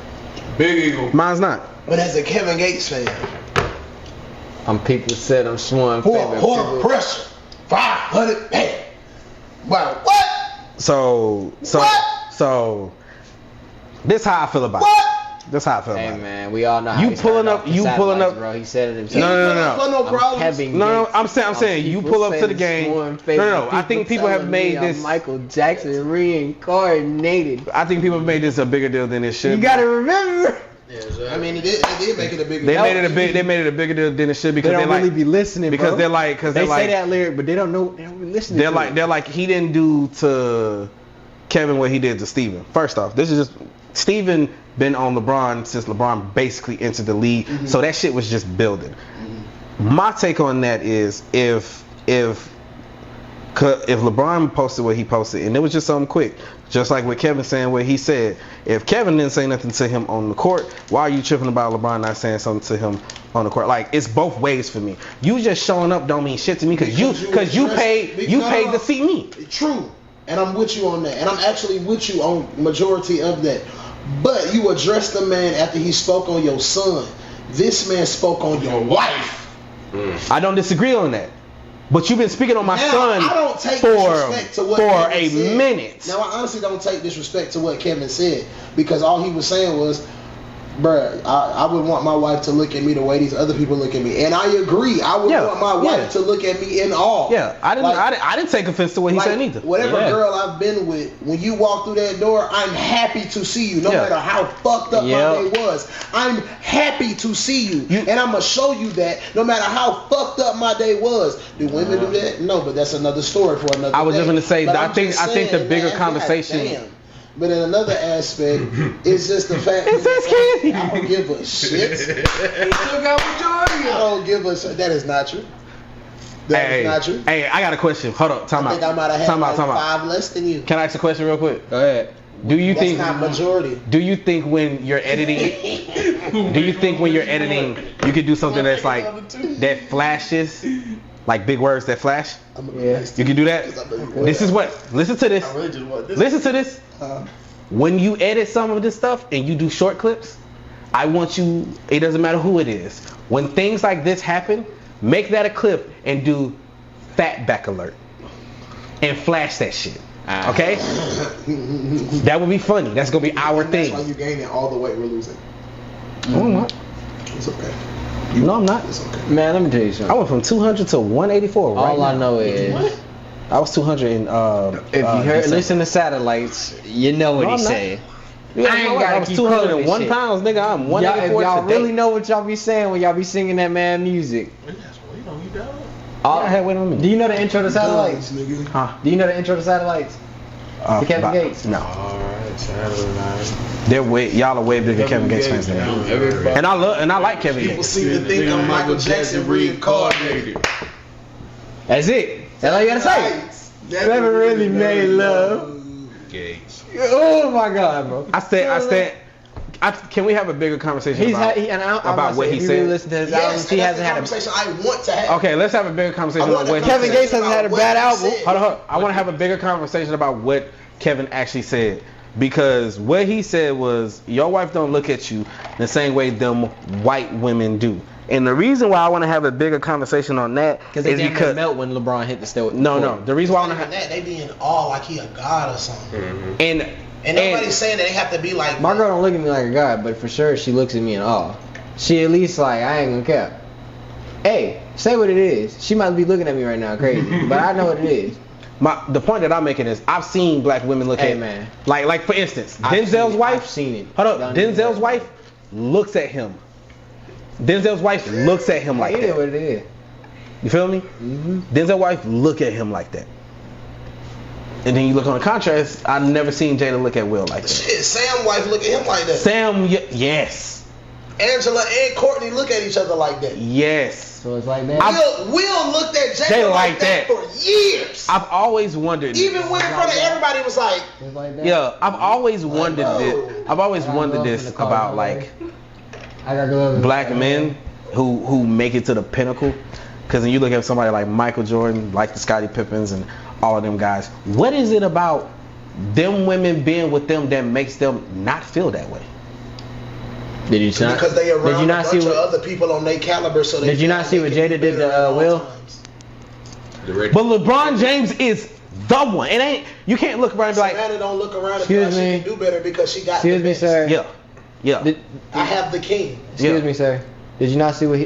Big Eagle. Mine's not. But as a Kevin Gates fan, people said I'm sworn. Pressure. 500 man. Wow, what? So this how I feel about it. This how I feel about it. Hey man, we all know how you pulling up, bro. He said it himself. No problem. No, I'm saying you pull up to the game. No. I think people have made this Michael Jackson reincarnated. I think people have made this a bigger deal than it should. You gotta remember. I mean, it did make it a bigger. They made it a bigger deal than it should because they don't really be listening. Because bro. they're like, they say that lyric, but they don't know. They don't be listening. They're like he didn't do to Kevin what he did to Steven. First off, this is just Steven been on LeBron since LeBron basically entered the league, so that shit was just building. My take on that is if LeBron posted what he posted and it was just something quick, just like what Kevin saying what he said, if Kevin didn't say nothing to him on the court, why are you tripping about LeBron not saying something to him on the court? Like, it's both ways for me. You just showing up don't mean shit to me because you paid to see me. True, and I'm with you on that, and I'm actually with you on majority of that. But you addressed the man after he spoke on your son. This man spoke on your wife. I don't disagree on that. But you've been speaking on my Now, son I don't take for disrespect to what Kevin a said. minute. Now, I honestly don't take disrespect to what Kevin said because all he was saying was, bruh, I would want my wife to look at me the way these other people look at me, and I agree. I would want my wife to look at me in awe. Yeah, I didn't take offense to what he said either. Whatever girl I've been with, when you walk through that door, I'm happy to see you, no matter how fucked up my day was. I'm happy to see you, and I'm gonna show you that no matter how fucked up my day was. Do women do that? No, but that's another story for another. I was just gonna say, But I think the bigger conversation. Damn. But in another aspect, it's just the fact that I don't give a shit. He still got majority. I don't give a shit. That is not true. That is not true. Hey, I got a question. Hold up. Time I out. think I might have had five less than you. Can I ask a question real quick? Go ahead. Do you That's think not majority? Do you think when you're editing, you could do something that's like that flashes, like big words that flash? You can do that. This is what. Listen to this. Listen to this. When you edit some of this stuff and you do short clips, I want you. It doesn't matter who it is. When things like this happen, make that a clip and do fat back alert and flash that shit. Okay? That would be funny. That's gonna be our thing. That's why you gaining all the weight we're losing. No, I'm not. It's okay. No, I'm not. It's okay. Man, let me tell you something. I went from 200 to 184. All I know is I was 200 in if you heard listen to Satellites, you know what he's saying. Yeah, I ain't I gotta was keep 201 quoting this pounds, nigga. I'm If 184 y'all today. really know what y'all be saying when y'all be singing that man music. I had weight on me. Do you know the intro to Satellites? Huh? Do you know the intro to Satellites? To Kevin Gates? No. Alright, satellite. Y'all are way bigger Kevin Gates fans than me. Everybody. And I like Kevin People Gates. seem to think I'm Michael Jackson reincarnated. That's it. That's all you gotta say. Never really made love. Gates. Oh my God, bro. Can we have a bigger conversation about what he said? Really listen to his albums, he hasn't had conversation I want to have. Okay, let's have a bigger conversation about what he Kevin said. Gates hasn't had a bad album. Hold on. I want to have a bigger conversation about what Kevin actually said. Because what he said was, your wife don't look at you the same way them white women do. And the reason why I want to have a bigger conversation on that Because is they because melt when LeBron hit the still. no. The reason why I want to have That they be in awe like he a god or something. and nobody's saying that they have to be like. My girl don't look at me like a god, but for sure she looks at me in awe. She at least like, I ain't gonna care. Hey, say what it is. She might be looking at me right now crazy, but I know what it is. the point that I'm making is I've seen black women look at man. like for instance, I've Denzel's wife. I've seen it. Hold up, Denzel's wife looks at him. Denzel's wife looks at him like It is that. what it is. You feel me? Denzel's wife look at him like that. And then you look on the contrast. I've never seen Jada look at Will like that. Shit, Sam wife look at him like that. Sam, yes, Angela and Courtney look at each other like that. yes. So it's like that. Will looked at Jada like that for years. I've always wondered. Even when in front of everybody was like, It's like that. Yeah, I've always wondered no. this. I've always wondered this about like I got gloves. black men who make it to the pinnacle. Because when you look at somebody like Michael Jordan, like the Scottie Pippens and all of them guys, what is it about them women being with them that makes them not feel that way? Did you not? because they around Did you not a see bunch of what? other people on their caliber, so they Did you feel not like see they what can Jada be did better to at all Will? times. But LeBron James is the one. It ain't. You can't look around and be like, Savannah don't look around and Excuse feel like me. she can do better because she got Excuse the me, best. sir. yeah. Did, I have the king. excuse me, sir. Did you not see what he?